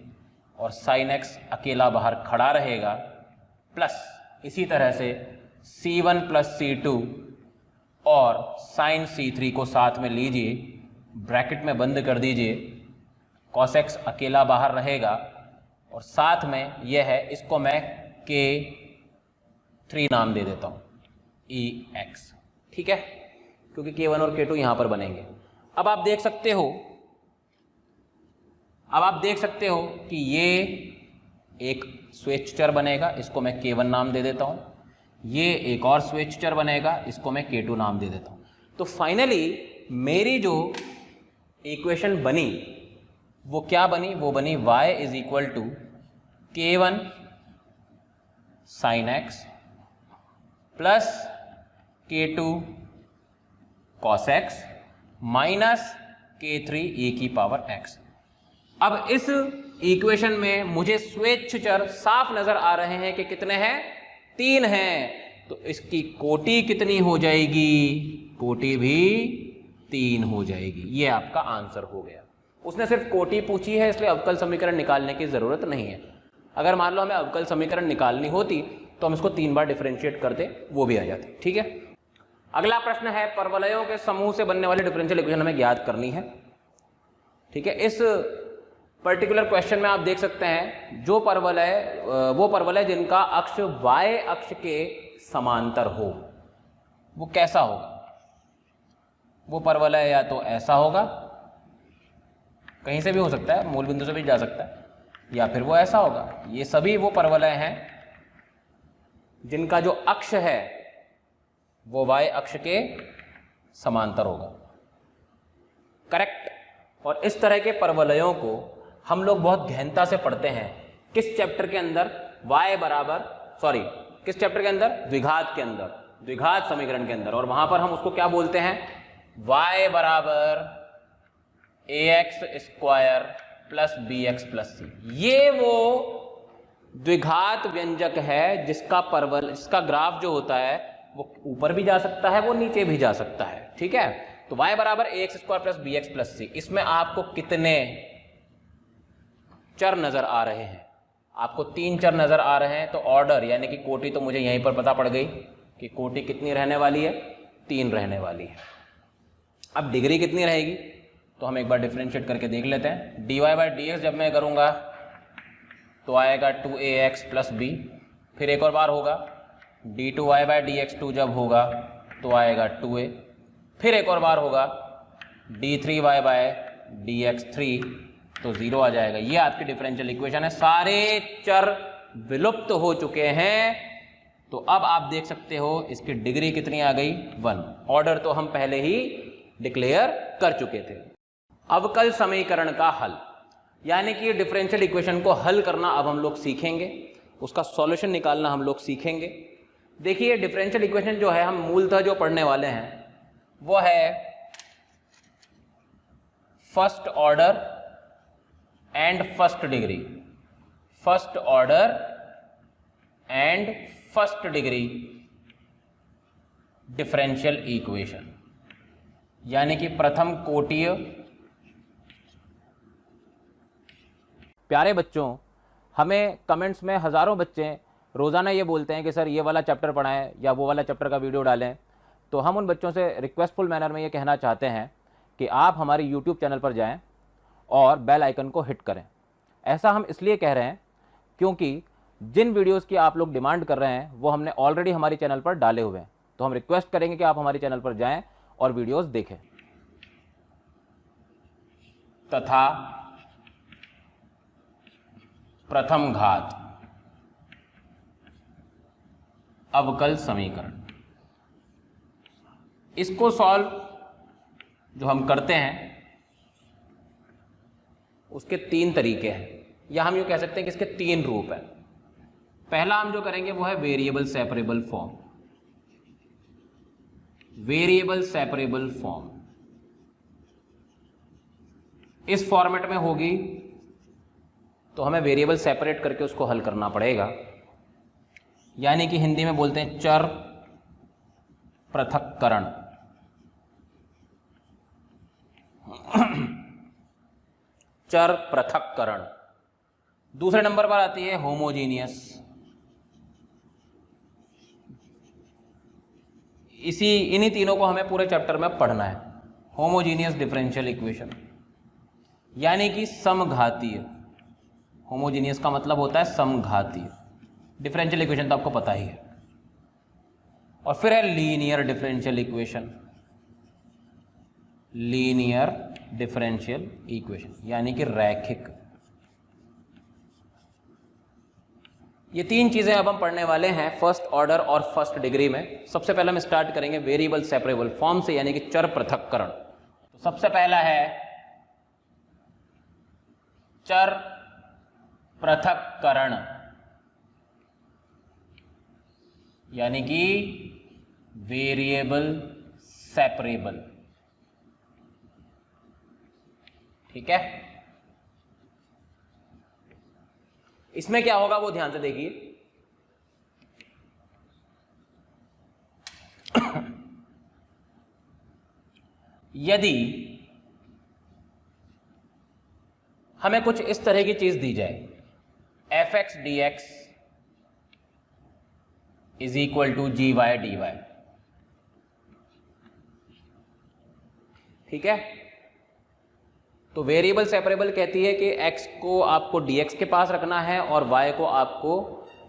और साइन x अकेला बाहर खड़ा रहेगा, प्लस इसी तरह से C1 प्लस C2 और साइन C3 को साथ में लीजिए, ब्रैकेट में बंद कर दीजिए, cos x अकेला बाहर रहेगा और साथ में यह है, इसको मैं K3 नाम दे देता हूँ, EX, ठीक है, क्योंकि K1 और K2 यहाँ पर बनेंगे। अब आप देख सकते हो कि ये एक स्वेच्छ चर बनेगा, इसको मैं K1 नाम दे देता हूँ, ये एक और स्वेच्छ चर बनेगा, इसको मैं K2 नाम दे देता हूँ। तो फाइनली मेरी जो इक्वेशन बनी वो क्या बनी? वो बनी y is equal to K1 sine x plus K2 cos x minus K3 e की पावर x। अब इस इक्वेशन में मुझे स्वेच्छ चर साफ नजर आ रहे हैं कि कितने हैं? 3 हैं। तो इसकी कोटि कितनी हो जाएगी? कोटि भी 3 हो जाएगी। ये आपका आंसर हो गया। उसने सिर्फ कोटि पूछी है, इसलिए अवकल समीकरण निकालने की जरूरत नहीं है। अगर मान लो हमें अवकल समीकरण निकालनी होती तो हम इसको 3 बार डिफरेंशिएट करते, वो भी आ जाती। ठीक है, अगला प्रश्न है परवलयों के समूह से बनने वाली डिफरेंशियल इक्वेशन हमें ज्ञात करनी है। ठीक है, इस पर्टिकुलर क्वेश्चन में आप देख सकते हैं जो परवलय, वो परवलय जिनका अक्ष y अक्ष के समांतर हो, वो कैसा होगा? वो परवलय या तो ऐसा होगा, कहीं से भी हो सकता है, मूल बिंदु से भी जा सकता है, या फिर वो ऐसा होगा। ये सभी वो परवलय हैं जिनका जो अक्ष है वो y अक्ष के समांतर होगा। करेक्ट। और इस तरह के परवलयों को हम लोग बहुत गहनता से पढ़ते हैं। किस चैप्टर के अंदर? किस चैप्टर के अंदर? द्विघात के अंदर, द्विघात समीकरण के अंदर। और वहां पर हम उसको क्या बोलते हैं? y बराबर ax square plus bx plus c। ये वो द्विघात व्यंजक है जिसका ग्राफ जो होता है वो ऊपर भी जा सकता है, वो नीचे भी जा सकता है। ठीक है, तो y बराबर ax square plus bx plus c। इसमें आपको कितने चर नजर आ रहे हैं? आपको 3 चर नजर आ रहे हैं। तो ऑर्डर यानी कि कोटि तो मुझे यहीं पर पता पड़ गई कि कोटि कितनी रहने वाली है? 3 रहने वाली है। अब डिग्री कितनी रहेगी तो हम एक बार डिफरेंशिएट करके देख लेते हैं। dy बाई dx जब मैं करूंगा तो आएगा 2ax प्लस b। फिर एक और बार होगा d2y बाई dx2 जब होगा तो आएगा 2a। फिर एक और बार होगा d3y बाई dx3 तो 0 आ जाएगा। ये आपकी डिफरेंशियल इक्वेशन है। सारे चर विलुप्त हो चुके हैं। तो अब आप देख सकते हो इसकी डिग्री कितनी आ गई? 1। ऑर्डर तो हम पहले ही डिक्लेयर कर चुके थे। अवकल समीकरण का हल, यानी कि डिफरेंशियल इक्वेशन को हल करना अब हम लोग सीखेंगे, उसका सॉल्यूशन निकालना हम लोग सीखेंगे। देखिए डिफरेंशियल इक्वेशन जो है हम मूलतः जो पढ़ने वाले हैं वो है first order and first degree. First order and first degree differential equation, यानी कि प्रथम कोटीय। प्यारे बच्चों, हमें कमेंट्स में हज़ारों बच्चे रोज़ाना ये बोलते हैं कि सर ये वाला चैप्टर पढ़ाएं या वो वाला चैप्टर का वीडियो डालें। तो हम उन बच्चों से रिक्वेस्टफुल मैनर में ये कहना चाहते हैं कि आप हमारे यूट्यूब चैनल पर जाएं और बेल आइकन को हिट करें। ऐसा हम इसलिए कह रहे हैं क्योंकि जिन वीडियोस की आप लोग डिमांड कर रहे हैं वो हमने ऑलरेडी हमारे चैनल पर डाले हुए हैं। तो हम रिक्वेस्ट करेंगे कि आप हमारे चैनल पर जाएं और वीडियोस देखें। तथा प्रथम घात अवकल समीकरण, इसको सॉल्व जो हम करते हैं उसके 3 तरीके हैं, या हम यूँ कह सकते हैं कि इसके 3 रूप हैं। पहला हम जो करेंगे वो है variable separable form. Variable separable form इस फॉर्मेट में होगी तो हमें वेरिएबल सेपरेट करके उसको हल करना पड़ेगा, यानी कि हिंदी में बोलते हैं चर पृथक्करण। चर पृथक्करण। दूसरे नंबर पर आती है होमोजीनियस। इन्हीं तीनों को हमें पूरे चैप्टर में पढ़ना है। होमोजीनियस डिफरेंशियल इक्वेशन यानी कि समघातीय। होमोजीनियस का मतलब होता है समघातीय। डिफरेंशियल इक्वेशन तो आपको पता ही है। और फिर है linear differential equation. Linear differential equation यानी कि रैखिक। ये तीन चीजें अब हम पढ़ने वाले हैं फर्स्ट ऑर्डर और फर्स्ट डिग्री में। सबसे पहले हम स्टार्ट करेंगे वेरिएबल सेपरेबल फॉर्म से यानी कि चर पृथक्करण। तो सबसे पहला है चर पृथक्करण यानी कि वेरिएबल सेपरेबल। ठीक है, इसमें क्या होगा वो ध्यान से देखिए। यदि हमें कुछ इस तरह की चीज दी जाए, f x d x is equal to g y d y, ठीक है, तो वेरिएबल सेपरेबल कहती है कि x को आपको dx के पास रखना है और y को आपको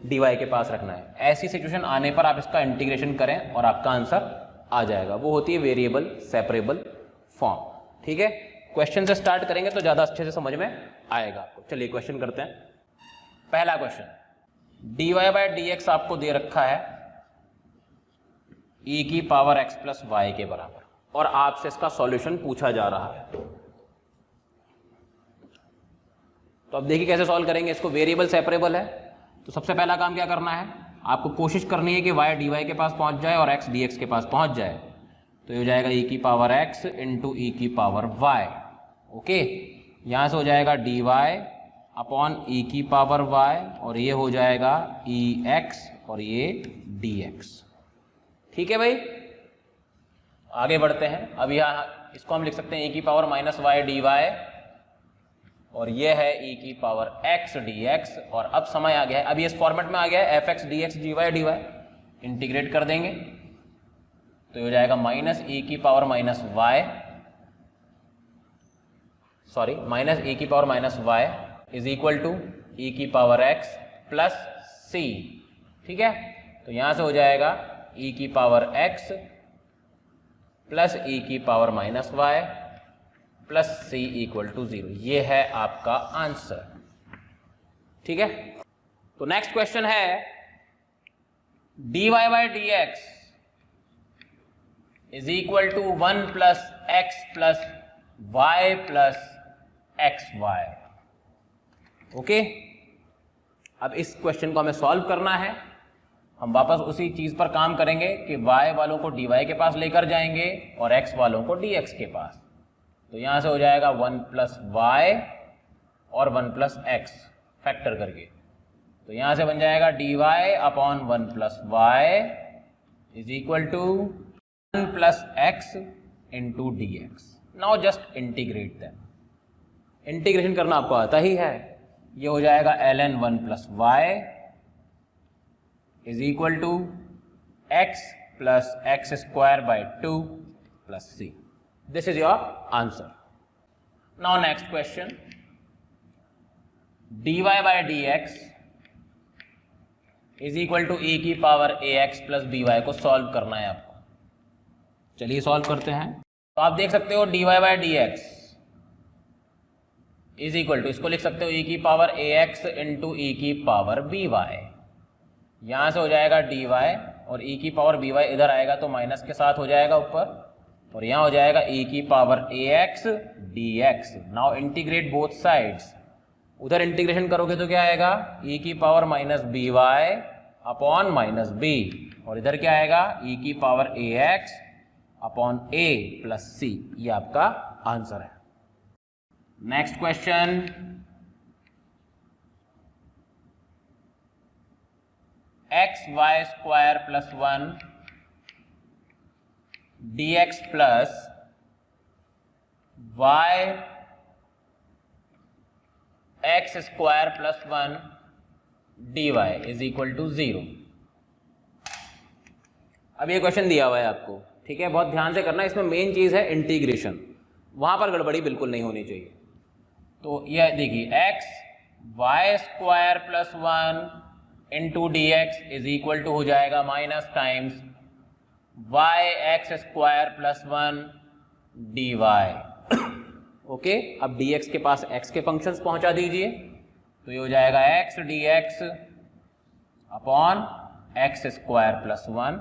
dy के पास रखना है। ऐसी सिचुएशन आने पर आप इसका इंटीग्रेशन करें और आपका आंसर आ जाएगा। वो होती है वेरिएबल सेपरेबल फॉर्म। ठीक है, क्वेश्चन से स्टार्ट करेंगे तो ज़्यादा अच्छे से समझ में आएगा आपको। चलिए क्वेश्चन करते हैं। पहला question, dy by d x आपको दे रखा है e की पावर x प्लस वाई के बराबर और आपसे इसका सॉल्यूशन पूछा जा रहा है। तो अब देखिए कैसे सॉल्व करेंगे इसको। वेरिएबल सेपरेबल है तो सबसे पहला काम क्या करना है, आपको कोशिश करनी है कि y dy के पास पहुंच जाए और x dx के पास पहुंच जाए। तो ये हो जाएगा e की पावर x इंटू ई की पावर y। ओके, यहाँ से हो जाएगा dy अपॉन ई की पावर y और ये हो जाएगा ex और ये dx। ठीक है भाई, आगे बढ़ते हैं। अब यहाँ इसको हम लिख सकते हैं e की power minus y d y और ये है e की पावर x dx। और अब समय आ गया है, अब ये इस फॉर्मेट में आ गया है f x d x d y d y. Integrate कर देंगे तो हो जाएगा माइनस e की power minus y, sorry minus e की power minus y is equal to e की पावर x प्लस c। ठीक है, तो यहां से हो जाएगा e की पावर x प्लस e की power minus y plus c equal to 0। ये है आपका आंसर। ठीक है, तो नेक्स्ट क्वेश्चन है dy by d x is equal to 1 plus x plus y plus x y. Okay, अब इस क्वेश्चन को हमें सॉल्व करना है। हम वापस उसी चीज पर काम करेंगे कि y वालों को dy के पास लेकर जाएंगे और x वालों को dx के पास। तो यहां से हो जाएगा 1 प्लस वाई और 1 प्लस एक्स फैक्टर करके। तो यहां से बन जाएगा dy upon 1 plus y is equal to 1 plus x into d x. Now just integrate them. Integration करना आपको आता ही है। ये हो जाएगा ln 1 plus y is equal to x plus x square by 2 plus c. This is your answer. Now next question, dy by dx is equal to e की power ax plus by को solve करना है आपको। चलिए solve करते हैं। तो आप देख सकते हो dy by dx is equal to, इसको लिख सकते हो e की पावर ax इंटू ई की पावर by। यहां से हो जाएगा dy और e की पावर by इधर आएगा तो माइनस के साथ हो जाएगा ऊपर और यहां हो जाएगा e की power ax dx। Now integrate both sides. उधर इंटीग्रेशन करोगे तो क्या आएगा, e की power minus b y upon minus b और इधर क्या आएगा e की power ax upon a plus c। ये आपका आंसर है। Next question, x y square plus 1 dx plus y x square plus 1 d y is equal to 0। अब ये क्वेश्चन दिया हुआ है आपको, ठीक है, बहुत ध्यान से करना। इसमें मेन चीज़ है इंटीग्रेशन, वहाँ पर गड़बड़ी बिल्कुल नहीं होनी चाहिए। तो यह देखिए x y square plus 1 into d x is equal to हो जाएगा minus times y x square plus 1 d y. Okay, अब डी एक्स के पास एक्स के फंक्शंस पहुंचा दीजिए, तो ये हो जाएगा x d x upon x square plus 1,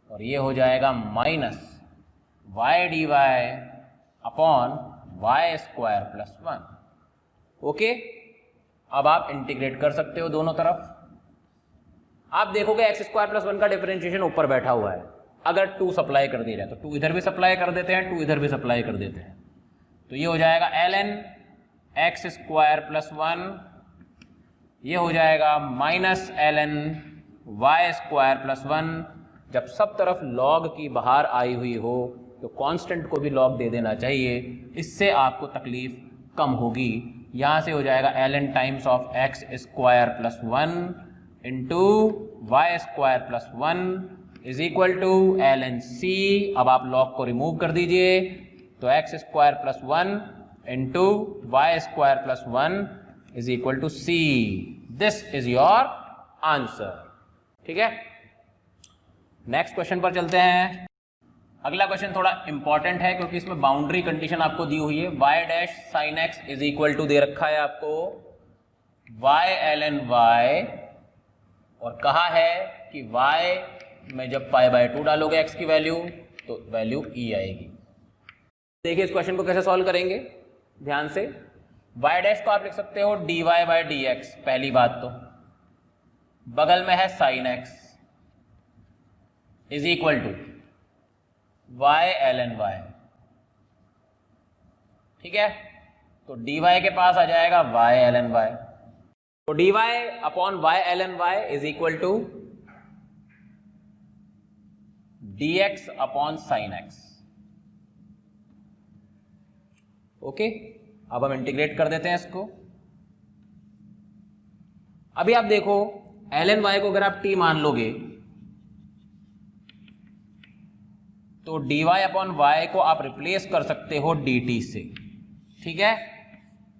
और ये हो जाएगा minus y d y upon y square plus 1। Okay, अब आप इंटीग्रेट कर सकते हो दोनों तरफ। आप देखोगे एक्स स्क्वायर प्लस 1 का डिफरेंशिएशन ऊपर बैठा हुआ है। अगर 2 सप्लाई कर दिया जाए तो 2 इधर भी सप्लाई कर देते हैं, 2 इधर भी सप्लाई कर देते हैं, तो ये हो जाएगा ln एक्स स्क्वायर प्लस 1, ये हो जाएगा minus ln y square plus 1। जब सब तरफ लॉग की बाहर आई हुई हो तो कांस्टेंट को भी लॉग दे देना चाहिए, इससे आपको तकलीफ कम होगी। यहाँ से हो जाएगा ln times of x square plus 1 into y square plus 1 is equal to ln c। अब आप लॉग को रिमूव कर दीजिए, तो x square plus 1 into y square plus 1 is equal to c। This is your answer, ठीक है। Next question पर चलते हैं। अगला क्वेश्चन थोड़ा इंपॉर्टेंट है क्योंकि इसमें बाउंड्री कंडीशन आपको दी हुई है। y dash sine x is equal to दे रखा है आपको y ln y, और कहा है कि y में जब π/2 डालोगे x की वैल्यू तो वैल्यू e आएगी। देखिए इस क्वेश्चन को कैसे सॉल्व करेंगे, ध्यान से। y डैश को आप लिख सकते हो dy बाई डी एक्स, पहली बात तो बगल में है sine x is equal to y ln y, ठीक है। तो dy के पास आ जाएगा y ln y, तो dy upon y ln y is equal to dx upon sine x. Okay, अब हम इंटीग्रेट कर देते हैं इसको। अभी आप देखो ln y को अगर आप t मान लोगे तो dy अपॉन y को आप रिप्लेस कर सकते हो dt से, ठीक है।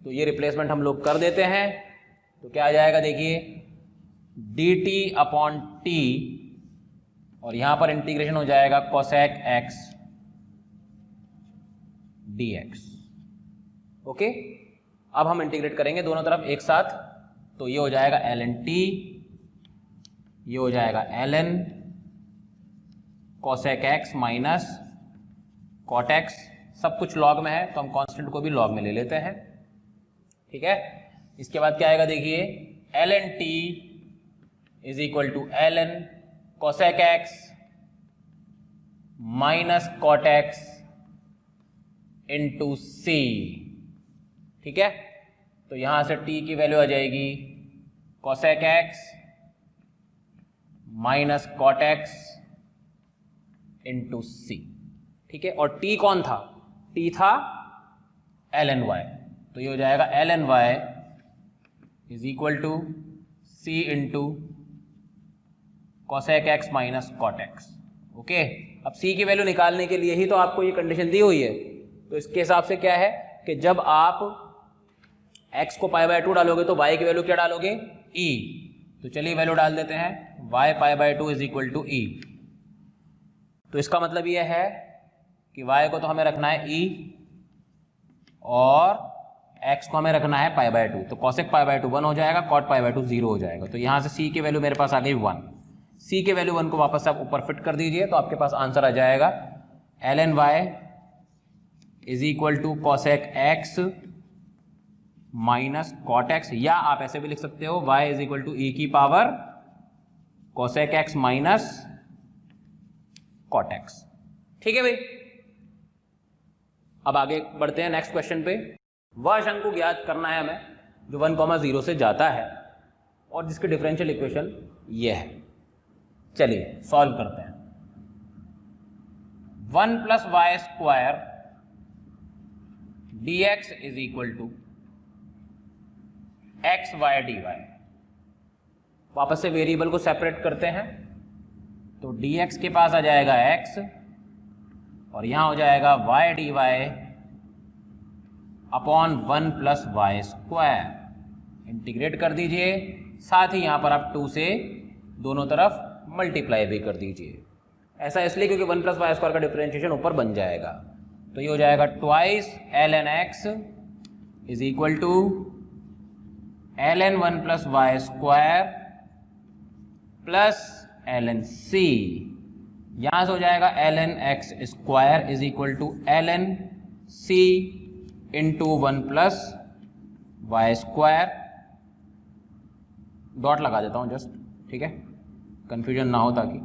तो ये रिप्लेसमेंट हम लोग कर देते हैं, तो क्या आ जाएगा देखिए dt अपॉन t, और यहां पर इंटीग्रेशन हो जाएगा कोसेक x dx। ओके, अब हम इंटीग्रेट करेंगे दोनों तरफ एक साथ, तो ये हो जाएगा ln t, ये हो जाएगा ln cosec x minus cot x। सब कुछ लॉग में है तो हम कांस्टेंट को भी लॉग में ले लेते हैं, ठीक है। इसके बाद क्या आएगा देखिए ln t is equal to ln cosec x minus cot x into c, ठीक है। तो यहां से t की वैल्यू आ जाएगी cosec x minus cot x into c, ठीक है। और t कौन था, t था ln y, तो ये हो जाएगा ln y is equal to c into cosec x minus cot x। Okay, अब c की वैल्यू निकालने के लिए ही तो आपको ये कंडीशन दी हुई है। तो इसके हिसाब से क्या है कि जब आप x को π/2 डालोगे तो y की वैल्यू क्या डालोगे, e। तो चलिए वैल्यू डाल देते हैं y π/2 is equal to e। तो इसका मतलब यह है कि y को तो हमें रखना है e और x को हमें रखना है π/2। तो cosec π/2 1 हो जाएगा, cot π/2 0 हो जाएगा। तो यहाँ से c की वैल्यू मेरे पास आ गई 1। c के वैल्यू 1 को वापस आप ऊपर फिट कर दीजिए तो आपके पास आंसर आ जाएगा ln y is equal to cosec x minus cot x, या आप ऐसे भी लिख सकते हो y is equal to e की power cosec x minus cot x, ठीक है भाई। अब आगे बढ़ते हैं नेक्स्ट क्वेश्चन पे। वह शंकु ज्ञात करना है हमें जो 1,0 से जाता है और जिसकी डिफरेंशियल इक्वेशन ये है। चलिए सॉल्व करते हैं। 1 plus y square dx is equal to x y d y. वापस से वेरिएबल को सेपरेट करते हैं, तो डी एक्स के पास आ जाएगा एक्स और यहाँ हो जाएगा y d y upon 1 plus y square. Integrate कर दीजिए, साथ ही यहाँ पर आप 2 से दोनों तरफ मल्टीप्लाई भी कर दीजिए। ऐसा इसलिए क्योंकि 1 प्लस वाई स्क्वायर का डिफरेंशिएशन ऊपर बन जाएगा, तो ये हो जाएगा twice l n x is equal to l n 1 plus y square plus l n c. यहाँ से हो जाएगा l n x square is equal to l n c into 1 plus y square. Dot लगा देता हूँ just, ठीक है, confusion ना हो ताकि।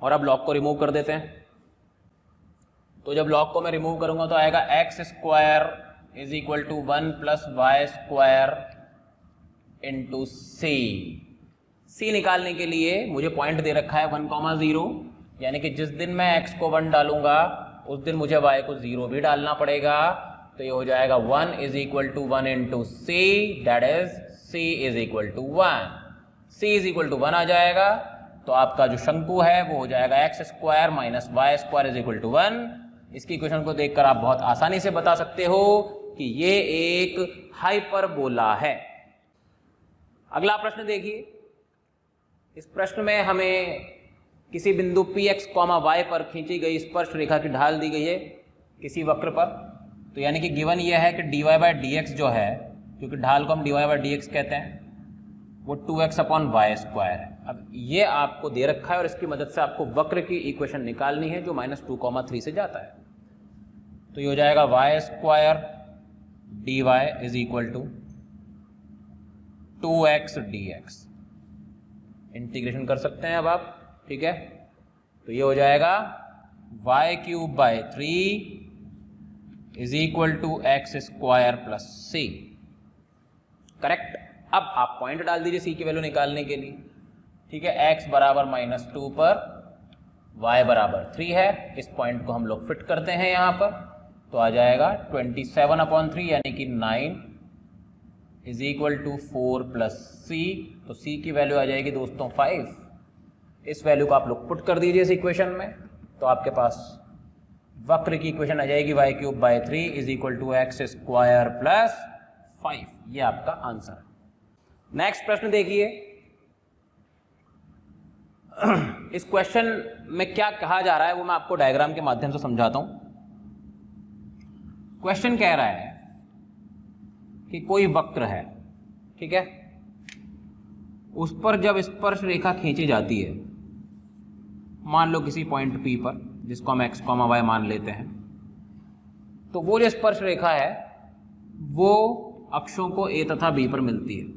और अब लॉग को रिमूव कर देते हैं। तो जब लॉग को मैं रिमूव करूंगा तो आएगा x square is equal to 1 plus y square into c. C निकालने के लिए मुझे पॉइंट दे रखा है 1,0, यानी कि जिस दिन मैं x को 1 डालूंगा उस दिन मुझे y को 0 भी डालना पड़ेगा। तो ये हो जाएगा 1 is equal to 1 into c, that is c is equal to 1। c is equal to 1 आ जाएगा, तो आपका जो शंकु है वो हो जाएगा x square minus y square is equal to 1। इसकी इक्वेशन को देखकर आप बहुत आसानी से बता सकते हो कि ये एक हाइपरबोला है। अगला प्रश्न देखिए। इस प्रश्न में हमें किसी बिंदु px, y पर खींची गई स्पर्श रेखा की ढाल दी गई है किसी वक्र पर। तो यानी कि गिवन यह है कि dy बाई डी एक्स जो है, क्योंकि ढाल को हम dy बाई डी एक्स कहते हैं, वो 2x अपॉन वाई स्क्वायर है। अब ये आपको दे रखा है और इसकी मदद से आपको वक्र की इक्वेशन निकालनी है जो -2,3 से जाता है। तो ये हो जाएगा y square d y is equal to 2x dx। Integration कर सकते हैं अब आप, ठीक है। तो ये हो जाएगा y cube by 3 is equal to x square plus c. Correct. अब आप पॉइंट डाल दीजिए सी की वैल्यू निकालने के लिए, ठीक है। x बराबर -2 पर y बराबर 3 है। इस पॉइंट को हम लोग फिट करते हैं यहाँ पर, तो आ जाएगा 27/3 यानी कि 9 इज इक्वल टू 4 प्लस सी। तो सी की वैल्यू आ जाएगी दोस्तों 5। इस वैल्यू को आप लोग पुट कर दीजिए इस इक्वेशन में, तो आपके पास वक्र की इक्वेशन आ जाएगी y cube by 3 is equal to x square plus 5। ये आपका आंसर है। नेक्स्ट प्रश्न देखिए। इस क्वेश्चन में क्या कहा जा रहा है वो मैं आपको डायग्राम के माध्यम से समझाता हूं। क्वेश्चन कह रहा है कि कोई वक्र है, ठीक है, उस पर जब स्पर्श रेखा खींची जाती है, मान लो किसी पॉइंट P पर, जिसको हम x, y मान लेते हैं, तो वो जो स्पर्श रेखा है वो अक्षों को A तथा B पर मिलती है।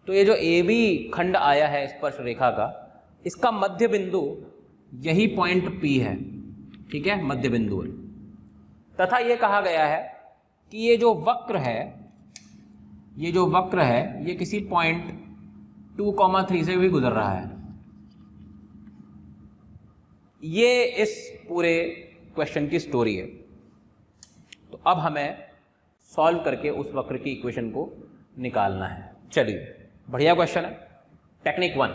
तो ये जो AB खंड आया है स्पर्श रेखा का, इसका मध्य बिंदु यही पॉइंट P है, ठीक है, मध्य बिंदु है। तथा ये कहा गया है कि ये जो वक्र है ये किसी पॉइंट 2,3 से भी गुजर रहा है। ये इस पूरे क्वेश्चन की स्टोरी है। तो अब हमें सॉल्व करके उस वक्र की इक्वेशन को निकालना है। चलिए, बढ़िया क्वेश्चन है। टेक्निक 1,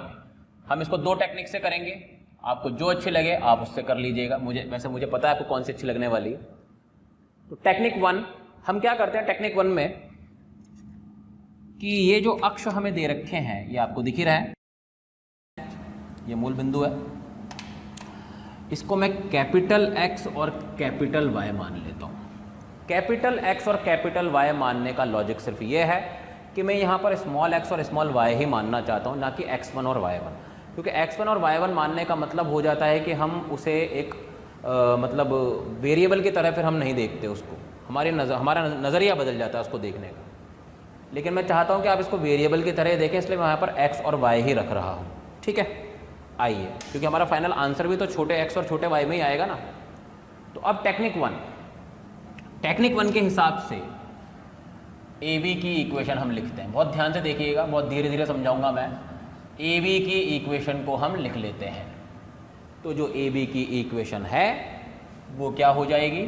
हम इसको 2 टेक्निक से करेंगे। आपको जो अच्छी लगे आप उससे कर लीजिएगा। मुझे पता है आपको कौन सी अच्छी लगने वाली है। तो टेक्निक 1 हम क्या करते हैं टेक्निक 1 में कि ये जो अक्ष हमें दे रखे हैं ये आपको दिख ही रहा है, ये मूल बिंदु है। इसको मैं कैपिटल X और कैपिटल Y मान लेता हूँ। कैपिटल X और कैपिटल Y मानने का लॉजिक सिर्फ ये है कि मैं यहाँ पर स्मॉल x और स्मॉल y ही मानना चाहता हूँ, ना कि x1 और y1। क्योंकि x1 और y1 मानने का मतलब हो जाता है कि हम उसे एक मतलब वेरिएबल की तरह फिर हम नहीं देखते उसको, हमारा नज़रिया बदल जाता है उसको देखने का। लेकिन मैं चाहता हूँ कि आप इसको वेरिएबल की तरह देखें, इसलिए मैं यहाँ पर x और y ही रख रहा हूँ, ठीक है। आइए, क्योंकि हमारा फाइनल आंसर भी तो छोटे x और छोटे y में ही आएगा ना। तो अब टेक्निक 1 के हिसाब से AB की इक्वेशन हम लिखते हैं। बहुत ध्यान से देखिएगा, बहुत धीरे धीरे समझाऊंगा मैं। AB की इक्वेशन को हम लिख लेते हैं। तो जो AB की इक्वेशन है वो क्या हो जाएगी,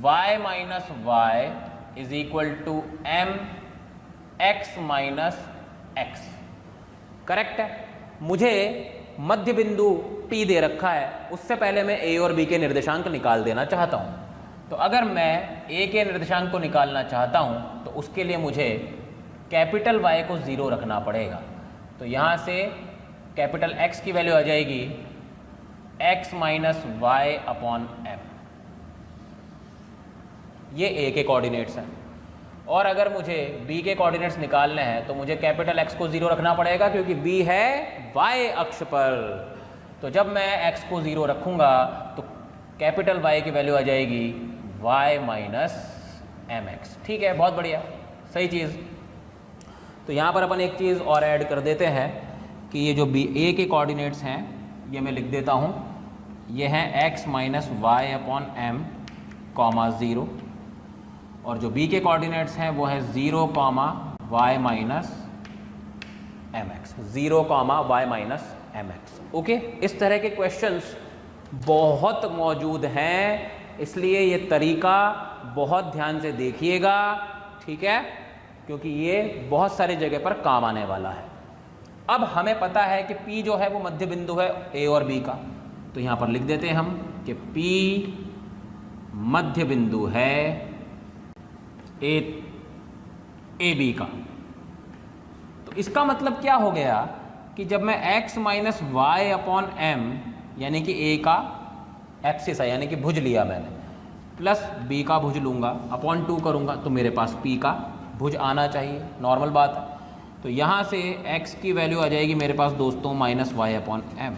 y minus y is equal to m x minus x. Correct है। मुझे मध्य बिंदु P दे रखा है, उससे पहले मैं A और B के निर्देशांक निकाल देना चाहता हूँ। तो अगर मैं A के निर्देशांक को निकालना चाहता हूँ तो उसके लिए मुझे कैपिटल Y को 0 रखना पड़ेगा। तो यहाँ से कैपिटल X की वैल्यू आ जाएगी x minus y upon m. ये A के कोऑर्डिनेट्स हैं। और अगर मुझे B के कोऑर्डिनेट्स निकालने हैं तो मुझे कैपिटल X को 0 रखना पड़ेगा, क्योंकि B है Y अक्ष पर। तो जब मैं X को 0 रखूँगा तो कैपिटल Y की वैल्यू आ जाएगी y माइनस एम एक्स। ठीक है, बहुत बढ़िया, सही चीज़। तो यहाँ पर अपन एक चीज़ और ऐड कर देते हैं कि ये जो A के कोऑर्डिनेट्स हैं ये मैं लिख देता हूँ। ये हैं x minus y upon m comma 0, और जो B के कोऑर्डिनेट्स हैं वो है 0 comma y minus m x, 0 comma y minus m x. Okay, इस तरह के क्वेश्चंस बहुत मौजूद हैं, इसलिए ये तरीका बहुत ध्यान से देखिएगा, ठीक है, क्योंकि ये बहुत सारी जगह पर काम आने वाला है। अब हमें पता है कि P जो है वो मध्य बिंदु है A और B का, तो यहाँ पर लिख देते हैं हम कि P मध्य बिंदु है ए बी का। तो इसका मतलब क्या हो गया कि जब मैं x minus y upon m, यानी कि A का एक्सिस है, यानी कि भुज लिया मैंने, प्लस B का भुज लूँगा, अपॉन 2 करूँगा, तो मेरे पास P का भुज आना चाहिए, नॉर्मल बात है। तो यहाँ से x की वैल्यू आ जाएगी मेरे पास दोस्तों minus y upon m.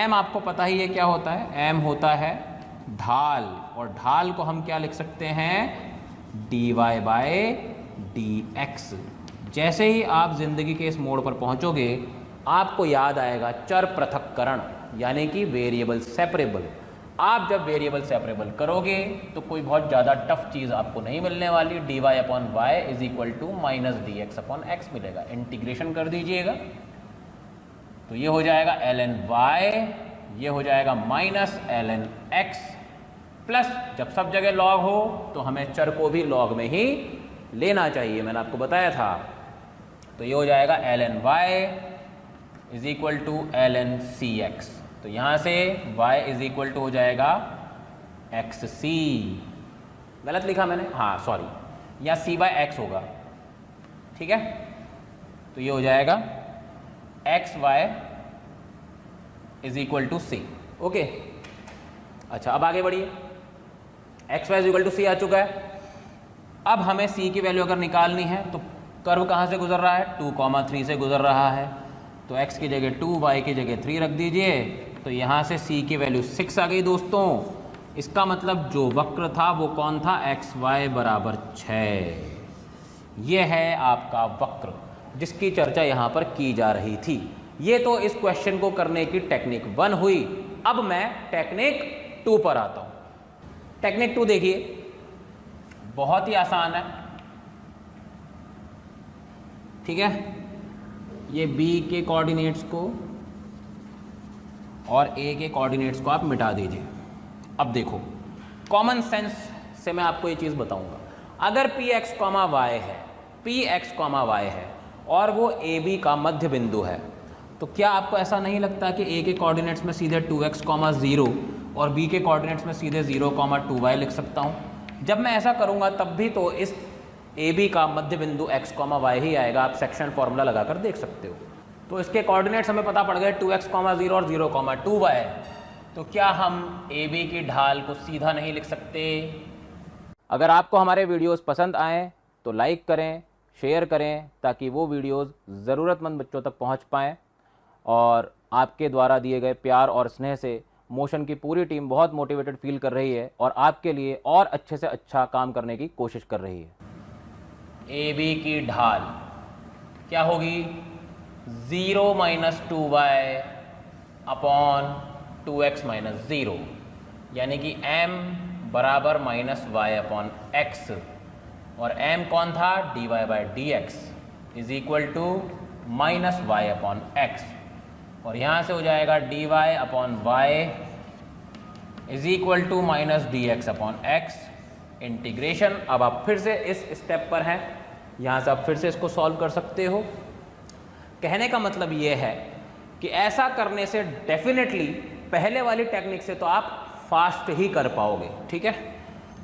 m आपको पता ही है क्या होता है, m होता है ढाल, और ढाल को हम क्या लिख सकते हैं, dy बाय dx। जैसे ही आप जिंदगी के इस मोड़ पर पहुँचोगे आपको याद आएगा चर पृथक्करण, यानी कि वेरिएबल सेपरेबल। आप जब वेरिएबल सेपरेबल करोगे तो कोई बहुत ज़्यादा टफ चीज़ आपको नहीं मिलने वाली। dy upon y is equal to minus d x upon x मिलेगा। इंटीग्रेशन कर दीजिएगा तो ये हो जाएगा ln y, ये हो जाएगा माइनस ln x, प्लस जब सब जगह लॉग हो तो हमें चर को भी लॉग में ही लेना चाहिए, मैंने आपको बताया था। तो ये हो जाएगा ln y is equal to ln cx। तो यहाँ से y इज इक्वल टू हो जाएगा xc, गलत लिखा मैंने, हाँ सॉरी, या c बाय एक्स होगा, ठीक है। तो ये हो जाएगा xy is equal to c। Okay, अच्छा अब आगे बढ़िए, xy is equal to c आ चुका है। अब हमें c की वैल्यू अगर निकालनी है तो कर्व कहाँ से गुजर रहा है, 2,3 से गुजर रहा है। तो x की जगह 2, y की जगह 3 रख दीजिए। तो यहाँ से c की वैल्यू 6 आ गई दोस्तों। इसका मतलब जो वक्र था वो कौन था, xy बराबर 6। ये है आपका वक्र जिसकी चर्चा यहाँ पर की जा रही थी। ये तो इस क्वेश्चन को करने की टेक्निक 1 हुई। अब मैं टेक्निक 2 पर आता हूँ। टेक्निक 2 देखिए, बहुत ही आसान है, ठीक है। ये b के कोऑर्डिनेट्स को और a के कोऑर्डिनेट्स को आप मिटा दीजिए। अब देखो, कॉमन सेंस से मैं आपको ये चीज़ बताऊंगा। अगर px, y है, px, y है और वो ab का मध्य बिंदु है, तो क्या आपको ऐसा नहीं लगता कि a के कोऑर्डिनेट्स में सीधे 2x, 0 और b के कोऑर्डिनेट्स में सीधे 0, 2y लिख सकता हूँ। जब मैं ऐसा करूँगा तब भी तो इस AB का मध्य बिंदु x, y ही आएगा। आप सेक्शन फॉर्मूला लगाकर देख सकते हो। तो इसके कोऑर्डिनेट्स हमें पता पड़ गए 2x, 0 और 0, 2y। तो क्या हम AB की ढाल को सीधा नहीं लिख सकते? अगर आपको हमारे वीडियोस पसंद आएँ तो लाइक करें, शेयर करें, ताकि वो वीडियोस ज़रूरतमंद बच्चों तक पहुंच पाएँ। और आपके द्वारा दिए गए प्यार और स्नेह से मोशन की पूरी टीम बहुत मोटिवेटेड फील कर रही है और आपके लिए और अच्छे से अच्छा काम करने की कोशिश कर रही है। AB की ढाल क्या होगी, 0 minus 2y upon 2x minus 0, यानी कि m बराबर माइनस वाई अपॉन एक्स, और m कौन था, dy by d x is equal to minus y upon x. और यहाँ से हो जाएगा dy upon y is equal to minus d x upon x integration. अब आप फिर से इस स्टेप पर हैं, यहाँ से आप फिर से इसको सॉल्व कर सकते हो। कहने का मतलब ये है कि ऐसा करने से डेफिनेटली पहले वाली टेक्निक से तो आप फास्ट ही कर पाओगे, ठीक है,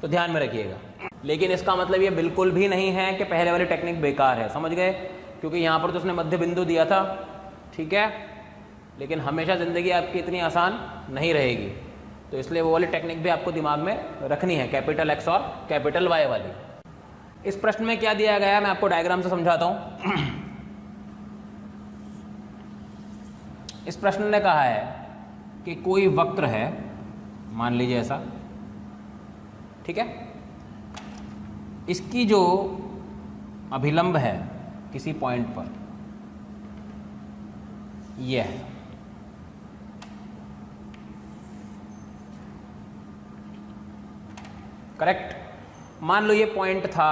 तो ध्यान में रखिएगा। लेकिन इसका मतलब ये बिल्कुल भी नहीं है कि पहले वाली टेक्निक बेकार है, समझ गए, क्योंकि यहाँ पर तो उसने मध्य बिंदु दिया था, ठीक है, लेकिन हमेशा ज़िंदगी आपकी इतनी आसान नहीं रहेगी, तो इसलिए वो वाली टेक्निक भी आपको दिमाग में रखनी है, कैपिटल एक्स और कैपिटल वाई वाली। इस प्रश्न में क्या दिया गया है मैं आपको डायग्राम से समझाता हूँ। इस प्रश्न ने कहा है कि कोई वक्र है, मान लीजिए ऐसा, ठीक है, इसकी जो अभिलंब है किसी पॉइंट पर यह है, करेक्ट। मान लो ये पॉइंट था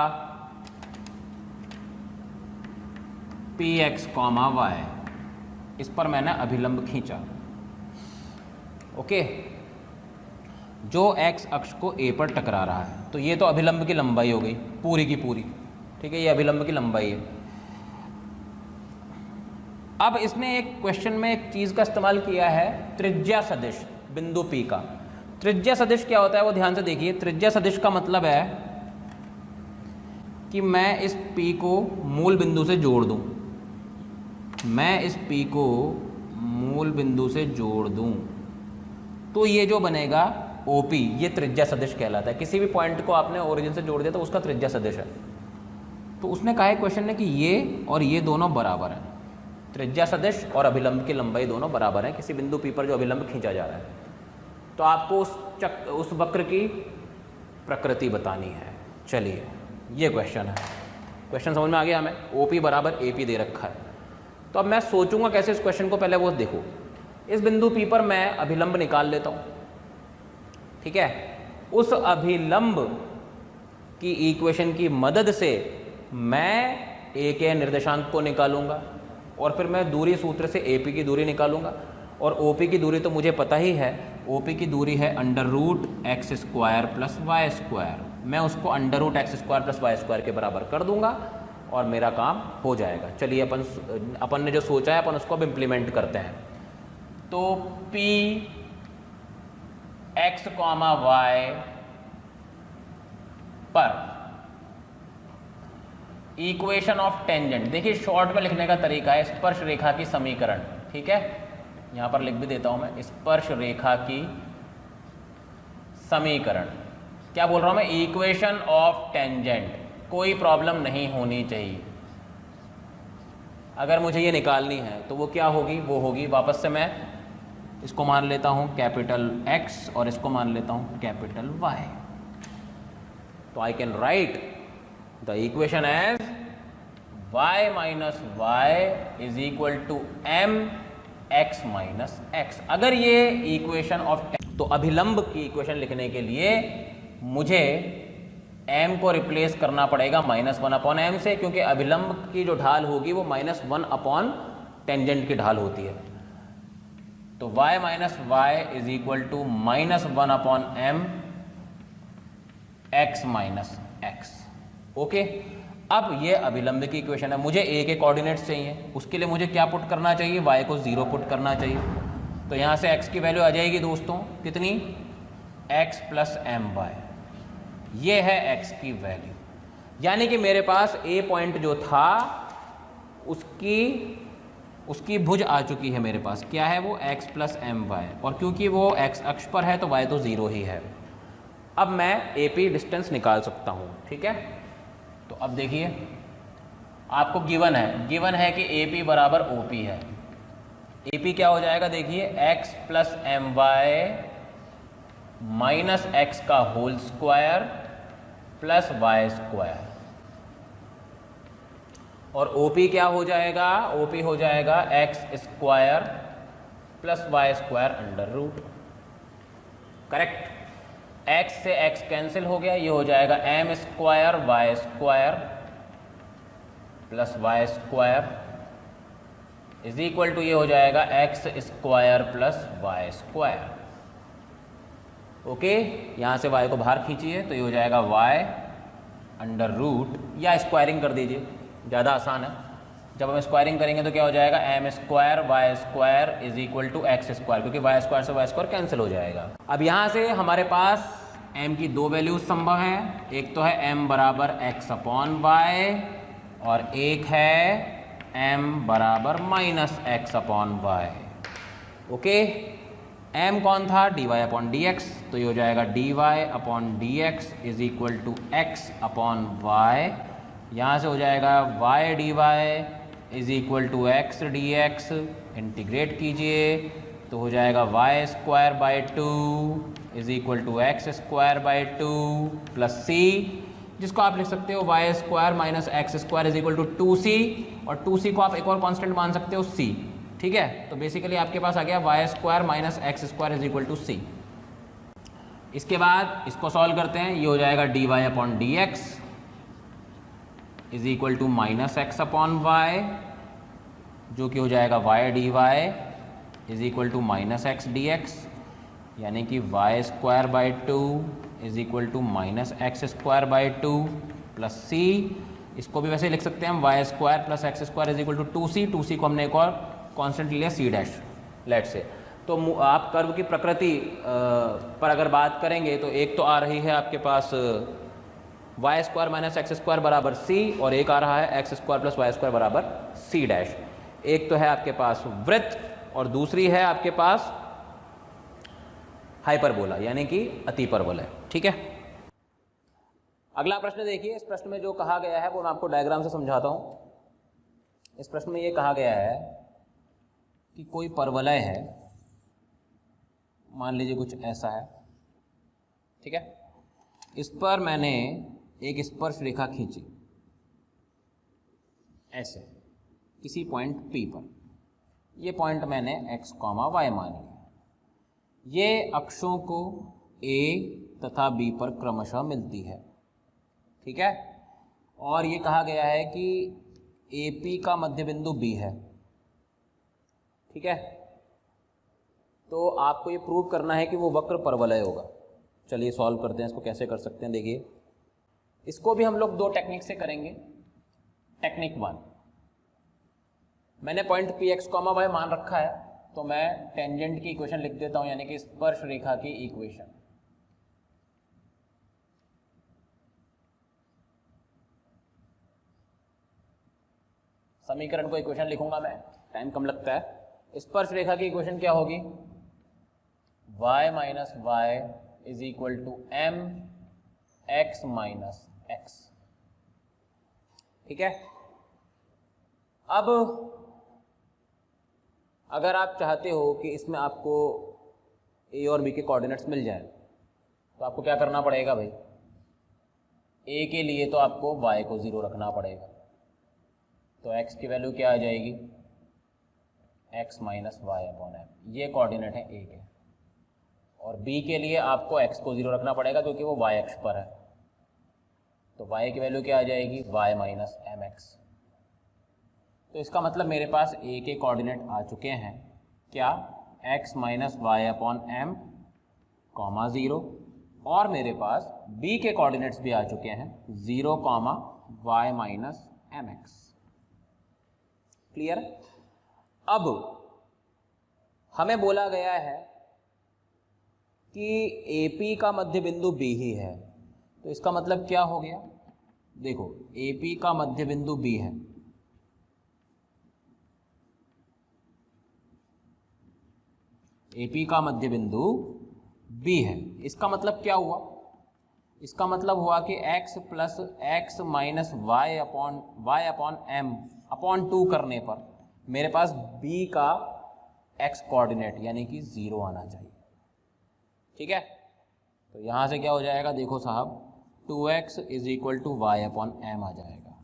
पी एक्स कॉमा वाई, इस पर मैंने अभिलंब खींचा, ओके, जो एक्स अक्ष को ए पर टकरा रहा है, तो ये तो अभिलंब की लंबाई हो गई पूरी की पूरी, ठीक है, ये अभिलंब की लंबाई है। अब इसने एक क्वेश्चन में एक चीज़ का इस्तेमाल किया है, त्रिज्या सदिश बिंदु पी का। त्रिज्या सदिश क्या होता है वो ध्यान से देखिए। त्रिज्या सदिश का मतलब है कि मैं इस पी को मूल बिंदु से जोड़ दूं, मैं इस पी को मूल बिंदु से जोड़ दूं, तो ये जो बनेगा ओपी, ये त्रिज्या सदिश कहलाता है। किसी भी पॉइंट को आपने ओरिजिन से जोड़ दिया तो उसका त्रिज्या सदिश है। तो उसने कहा है क्वेश्चन ने कि ये और ये दोनों बराबर हैं, त्रिज्या सदिश और अभिलंब की लंबाई दोनों बराबर हैं किसी बिंदु पी पर जो अभिलंब खींचा जा रहा है। तो आपको उस वक्र की प्रकृति बतानी है। चलिए ये क्वेश्चन है, क्वेश्चन समझ में आ गया हमें। ओपी बराबर एपी दे रखा है, तो अब मैं सोचूंगा कैसे इस क्वेश्चन को। पहले वो देखो, इस बिंदु पी पर मैं अभिलंब निकाल लेता हूँ, ठीक है, उस अभिलंब की इक्वेशन की मदद से मैं ए के निर्देशांक को निकालूंगा और फिर मैं दूरी सूत्र से एपी की दूरी निकालूंगा। और ओपी की दूरी तो मुझे पता ही है, ओपी की दूरी है under root x square plus y square. मैं उसको under root x square plus y square के बराबर कर दूंगा और मेरा काम हो जाएगा। चलिए अपन ने जो सोचा है अपन उसको अब इम्प्लीमेंट करते हैं। तो पी एक्स कॉमा वाई पर इक्वेशन ऑफ टेंजेंट, देखिए शॉर्ट में लिखने का तरीका है स्पर्श रेखा की समीकरण, ठीक है, यहां पर लिख भी देता हूं मैं, स्पर्श रेखा की समीकरण। क्या बोल रहा हूं मैं, इक्वेशन ऑफ टेंजेंट, कोई प्रॉब्लम नहीं होनी चाहिए। अगर मुझे ये निकालनी है तो वो क्या होगी, वो होगी, वापस से मैं इसको मान लेता हूं कैपिटल एक्स और इसको मान लेता हूं कैपिटल वाई। तो I can write the equation as y minus y is equal to m x minus x. अगर ये इक्वेशन ऑफ, तो अभिलंब की इक्वेशन लिखने के लिए मुझे m को रिप्लेस करना पड़ेगा -1 अपॉन m से, क्योंकि अभिलंब की जो ढाल होगी वो -1 अपॉन टेंजेंट की ढाल होती है। तो y minus y is equal to -1 upon m x minus x, okay. अब ये अभिलंब की इक्वेशन है, मुझे a के कोऑर्डिनेट्स चाहिए, उसके लिए मुझे क्या पुट करना चाहिए, y को 0 पुट करना चाहिए। तो यहाँ से x की वैल्यू आ जाएगी दोस्तों कितनी, x प्लस एम वाई, ये है x की वैल्यू। यानी कि मेरे पास a पॉइंट जो था उसकी भुज आ चुकी है मेरे पास, क्या है वो, x प्लस एम वाई, और क्योंकि वो x अक्ष पर है तो y तो 0 ही है। अब मैं AP डिस्टेंस निकाल सकता हूँ, ठीक है। तो अब देखिए आपको गिवन है कि AP बराबर OP है। AP क्या हो जाएगा, देखिए x plus m y minus x का whole square plus y square, और OP क्या हो जाएगा, OP हो जाएगा x square plus y square under root, correct. x से x कैंसिल हो गया, ये हो जाएगा m square y square plus y square is equal to, ये हो जाएगा x square plus y square. Okay, यहाँ से y को बाहर खींचिए तो ये हो जाएगा y अंडर रूट, या स्क्वायरिंग कर दीजिए, ज़्यादा आसान है। जब हम स्क्वायरिंग करेंगे तो क्या हो जाएगा, m square y square is equal to x square, क्योंकि वाई स्क्वायर से वाई स्क्वायर कैंसिल हो जाएगा। अब यहाँ से हमारे पास m की दो वैल्यूज संभव है, एक तो है m बराबर x अपॉन वाई और एक है m बराबर minus x upon y. Okay, m कौन था, dy अपॉन डी एक्स, तो ये हो जाएगा dy upon d x is equal to x upon y. यहाँ से हो जाएगा y d y is equal to x d x, integrate कीजिए तो हो जाएगा y square by two is equal to x square by two plus c, जिसको आप लिख सकते हो y square minus x square is equal to two c, और टू सी को आप एक और कांस्टेंट मान सकते हो सी। ठीक है, तो बेसिकली आपके पास आ गया y square minus x square is equal to c. इसके बाद इसको सॉल्व करते हैं, ये हो जाएगा d y upon d x is equal to minus x upon y, जो कि हो जाएगा y d y is equal to minus x d x, यानी कि y square by two is equal to minus x square by two plus c. इसको भी वैसे लिख सकते हैं हम y square plus x square is equal to two c, two c को हमने एक और कॉन्स्टेंट लिया सी डैश लेट से। तो आप कर्व की प्रकृति पर अगर बात करेंगे तो एक तो आ रही है आपके पास y square minus x square बराबर सी, और एक आ रहा है x square plus y square बराबर सी डैश। एक तो है आपके पास वृत्त और दूसरी है आपके पास हाइपरबोला यानी कि अतिपरवलय। ठीक है, अगला प्रश्न देखिए। इस प्रश्न में जो कहा गया है वो मैं आपको डायग्राम से समझाता हूं। इस प्रश्न में ये कहा गया है कि कोई परवलय है, मान लीजिए कुछ ऐसा है। ठीक है, इस पर मैंने एक स्पर्श रेखा खींची ऐसे किसी पॉइंट P पर, ये पॉइंट मैंने x, y मान लिया। ये अक्षों को A तथा B पर क्रमशः मिलती है। ठीक है, और ये कहा गया है कि AP का मध्य बिंदु B है। ठीक है, तो आपको ये प्रूव करना है कि वो वक्र परवलय होगा। चलिए सॉल्व करते हैं, इसको कैसे कर सकते हैं देखिए। इसको भी हम लोग दो टेक्निक से करेंगे। टेक्निक वन, मैंने point P x comma y मान रखा है, तो मैं टेंजेंट की इक्वेशन लिख देता हूं, यानी कि स्पर्श रेखा की इक्वेशन। समीकरण को इक्वेशन लिखूंगा मैं, टाइम कम लगता है। स्पर्श रेखा की इक्वेशन क्या होगी, y minus y is equal to m x minus x. ठीक है, अब अगर आप चाहते हो कि इसमें आपको a और b के कोऑर्डिनेट्स मिल जाए तो आपको क्या करना पड़ेगा भाई, a के लिए तो आपको y को 0 रखना पड़ेगा, तो x की वैल्यू क्या आ जाएगी, x minus y upon m, ये कोऑर्डिनेट है a के। और b के लिए आपको x को 0 रखना पड़ेगा क्योंकि वो y अक्ष पर है, तो y की वैल्यू क्या आ जाएगी, y माइनस एम एक्स। तो इसका मतलब मेरे पास a के कोऑर्डिनेट आ चुके हैं क्या, x minus y upon m comma 0, और मेरे पास b के कोऑर्डिनेट्स भी आ चुके हैं 0 comma y minus m x. Clear. अब हमें बोला गया है कि AP का मध्य बिंदु B ही है, तो इसका मतलब क्या हो गया, देखो AP का मध्य बिंदु B है, AP का मध्य बिंदु B है। इसका मतलब क्या हुआ, इसका मतलब हुआ कि x plus x minus y upon m upon 2 करने पर मेरे पास B का x कोऑर्डिनेट यानी कि 0 आना चाहिए। ठीक है, तो यहाँ से क्या हो जाएगा, देखो साहब 2x is equal to y upon m आ जाएगा,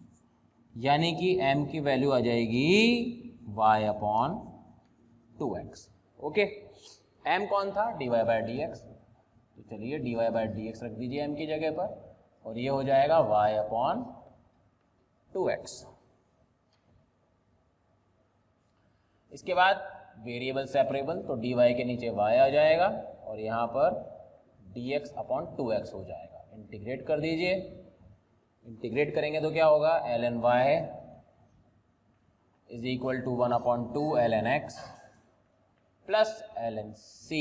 यानी कि m की वैल्यू आ जाएगी y upon 2x। Okay, m कौन था, dy बाई डी एक्स, तो चलिए dy बाई डी एक्स रख दीजिए m की जगह पर, और ये हो जाएगा y अपॉन 2x। इसके बाद वेरिएबल सेपरेबल, तो dy के नीचे y आ जाएगा और यहाँ पर dx अपॉन 2x हो जाएगा। इंटीग्रेट कर दीजिए, इंटीग्रेट करेंगे तो क्या होगा, ln y is equal to 1/2 ln x plus ln c।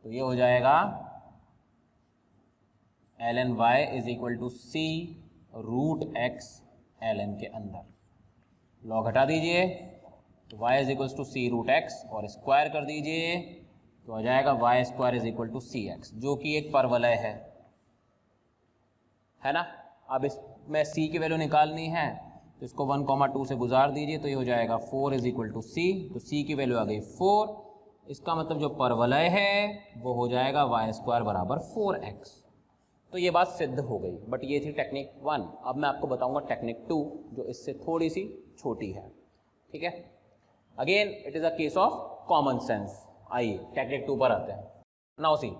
तो ये हो जाएगा ln y is equal to c root x ln के अंदर लॉग हटा दीजिए, तो y is equal to c root x और स्क्वायर कर दीजिए, तो हो जाएगा y square is equal to c x, जो कि एक परवलय है ना। अब इसमें c की वैल्यू निकालनी है, तो इसको 1,2 से गुजार दीजिए, तो ये हो जाएगा 4 इज इक्वल टू सी, तो c की वैल्यू आ गई 4। इसका मतलब जो परवलय है वो हो जाएगा y स्क्वायर बराबर 4x। तो ये बात सिद्ध हो गई। बट ये थी टेक्निक 1। अब मैं आपको बताऊंगा टेक्निक 2, जो इससे थोड़ी सी छोटी है। ठीक है, again it is a case of common sense. आइए टेक्निक 2 पर आते हैं। नाउ सी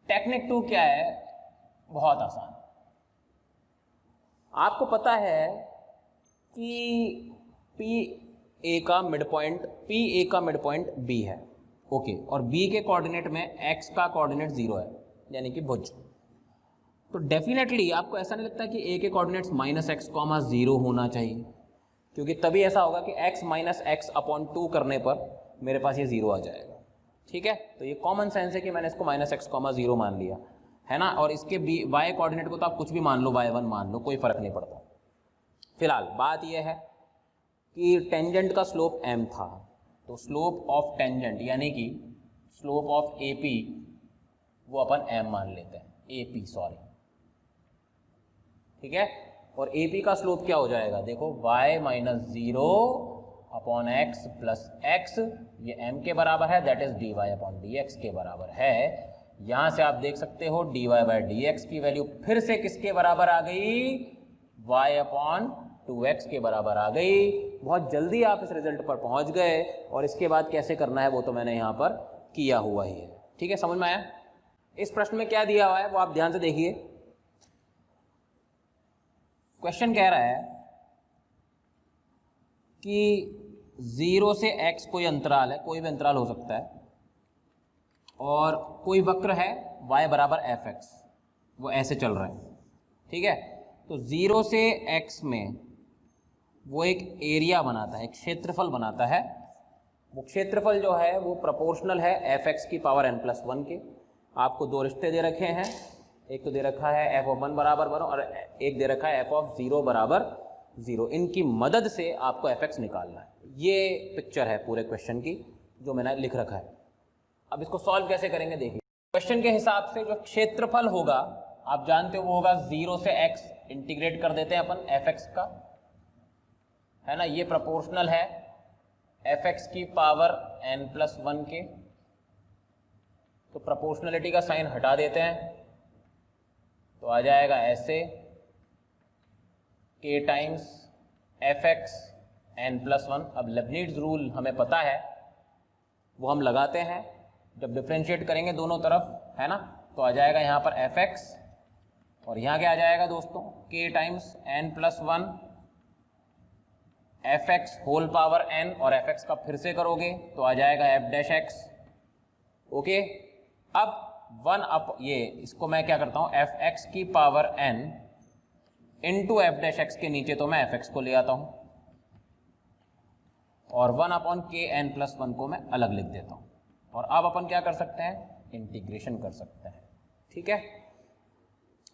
टेक्निक 2 क्या है, बहुत आसान। आपको पता है कि P का मिड पॉइंट B है, ओके, और B के कोऑर्डिनेट में X का कोऑर्डिनेट 0 है, यानी कि भुज। तो डेफिनेटली आपको ऐसा नहीं लगता कि A के कोऑर्डिनेट्स -x, 0 होना चाहिए, क्योंकि तभी ऐसा होगा कि x माइनस एक्स अपॉन 2 करने पर मेरे पास ये 0 आ जाएगा। ठीक है, तो ये कॉमन सेंस है कि मैंने इसको -x, 0 मान लिया है ना। और इसके y कोऑर्डिनेट को तो आप कुछ भी मान लो, y1 मान लो, कोई फर्क नहीं पड़ता। फिलहाल बात यह है कि टेंजेंट का स्लोप m था, तो स्लोप ऑफ टेंजेंट यानी कि स्लोप ऑफ AP वो अपन m मान लेते हैं, AP सॉरी, ठीक है। और AP का स्लोप क्या हो जाएगा, देखो y minus 0 upon x plus x, ये m के बराबर है, that is dy upon dx के बराबर है। यहां से आप देख सकते हो dy बाई dx की वैल्यू फिर से किसके बराबर आ गई, y अपॉन 2x के बराबर आ गई। बहुत जल्दी आप इस रिजल्ट पर पहुंच गए, और इसके बाद कैसे करना है वो तो मैंने यहाँ पर किया हुआ ही है। ठीक है, समझ में आया। इस प्रश्न में क्या दिया हुआ है वो आप ध्यान से देखिए। क्वेश्चन कह रहा है कि 0 से x कोई अंतराल है, कोई भी अंतराल हो सकता है, और कोई वक्र है y बराबर fx, वो ऐसे चल रहा है। ठीक है, तो 0 से x में वो एक एरिया बनाता है, एक क्षेत्रफल बनाता है। वो क्षेत्रफल जो है वो प्रोपोर्शनल है fx की पावर n+1 के। आपको दो रिश्ते दे रखे हैं, एक तो दे रखा है f(1) बराबर 1 और एक दे रखा है f(0) बराबर 0। इनकी मदद से आपको fx निकालना है। ये पिक्चर है पूरे क्वेश्चन की जो मैंने लिख रखा है। अब इसको सॉल्व कैसे करेंगे देखिए। क्वेश्चन के हिसाब से जो क्षेत्रफल होगा आप जानते हो वो होगा 0 से x, इंटीग्रेट कर देते हैं अपन fx का, है ना। ये प्रोपोर्शनल है fx की पावर n+1 के, तो प्रोपोर्शनलिटी का साइन हटा देते हैं, तो आ जाएगा ऐसे k टाइम्स fx n+1। अब लेबनीज़ रूल हमें पता है, वो हम लगाते हैं जब डिफरेंशिएट करेंगे दोनों तरफ, है ना। तो आ जाएगा यहाँ पर fx, और यहाँ क्या आ जाएगा दोस्तों, k times n+1 fx whole power n, और fx का फिर से करोगे तो आ जाएगा f'(x). ओके, अब 1 अप ये इसको मैं क्या करता हूँ, fx की पावर n इंटू f'(x) के नीचे तो मैं fx को ले आता हूँ, और 1/k(n+1) को मैं अलग लिख देता हूँ। और अब अपन क्या कर सकते हैं, इंटीग्रेशन कर सकते हैं। ठीक है,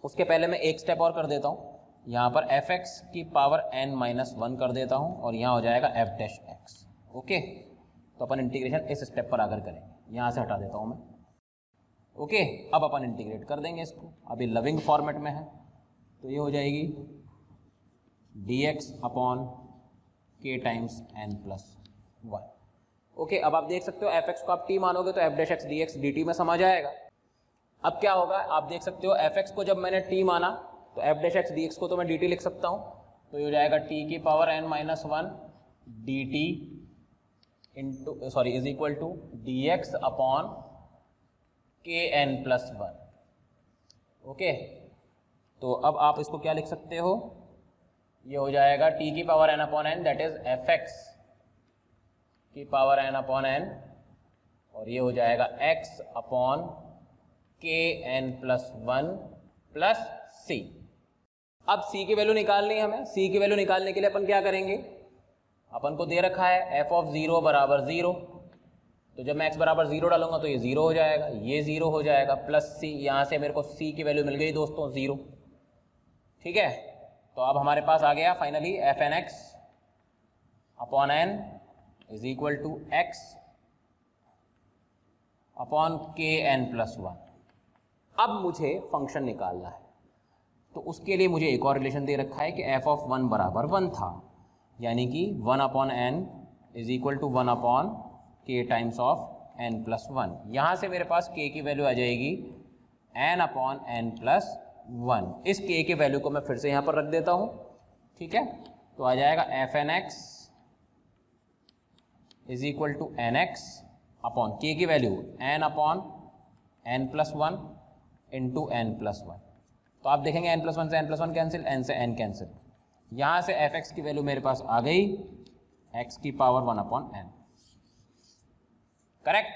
उसके पहले मैं एक स्टेप और कर देता हूँ, यहाँ पर fx की पावर n-1 कर देता हूँ, और यहाँ हो जाएगा f'(x). ओके, तो अपन इंटीग्रेशन इस स्टेप पर आकर करेंगे, यहाँ से हटा देता हूँ मैं। ओके, अब अपन इंटीग्रेट कर देंगे इसको। अभी लविंग फॉर्मेट में है, तो ये हो जाएगी dx upon k times n+1। Okay, अब आप देख सकते हो fx को आप t मानोगे तो f'(x) dx dt में समा जाएगा। अब क्या होगा, आप देख सकते हो fx को जब मैंने t माना तो f'(x) dx को तो मैं dt लिख सकता हूँ, तो ये हो जाएगा t की power n-1 dt into sorry is equal to dx upon kn+1। Okay, तो अब आप इसको क्या लिख सकते हो, ये हो जाएगा t की power n/n, that is fx की पावर n/n, और ये हो जाएगा x अपॉन kn+1 प्लस सी। अब सी की वैल्यू निकालनी है हमें। सी की वैल्यू निकालने के लिए अपन क्या करेंगे, अपन को दे रखा है f(0) बराबर 0, तो जब मैं x बराबर 0 डालूंगा तो ये 0 हो जाएगा, ये 0 हो जाएगा, प्लस सी, यहाँ से मेरे को सी की वैल्यू मिल गई दोस्तों 0। ठीक है, तो अब हमारे पास आ गया finally fn(x) upon n is equal to x upon kn+1। अब मुझे फंक्शन निकालना है, तो उसके लिए मुझे एक और रिलेशन दे रखा है कि f(1) बराबर 1 था, यानी कि 1/n is equal to 1/k times of n+1। यहाँ से मेरे पास k की वैल्यू आ जाएगी n/n+1। इस k की वैल्यू को मैं फिर से यहाँ पर रख देता हूँ। ठीक है, तो आ जाएगा fn(x) is equal to nx upon k की वैल्यू n/n+1 इंटू n+1। तो आप देखेंगे n+1 से n+1 कैंसिल, n से n कैंसिल, यहाँ से fx की वैल्यू मेरे पास आ गई x की power 1/n। Correct?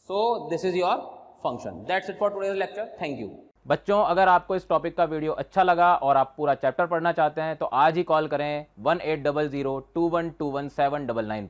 So this is your function. That's it for today's lecture. Thank you. बच्चों, अगर आपको इस टॉपिक का वीडियो अच्छा लगा और आप पूरा चैप्टर पढ़ना चाहते हैं तो आज ही कॉल करें 1800 2121 799।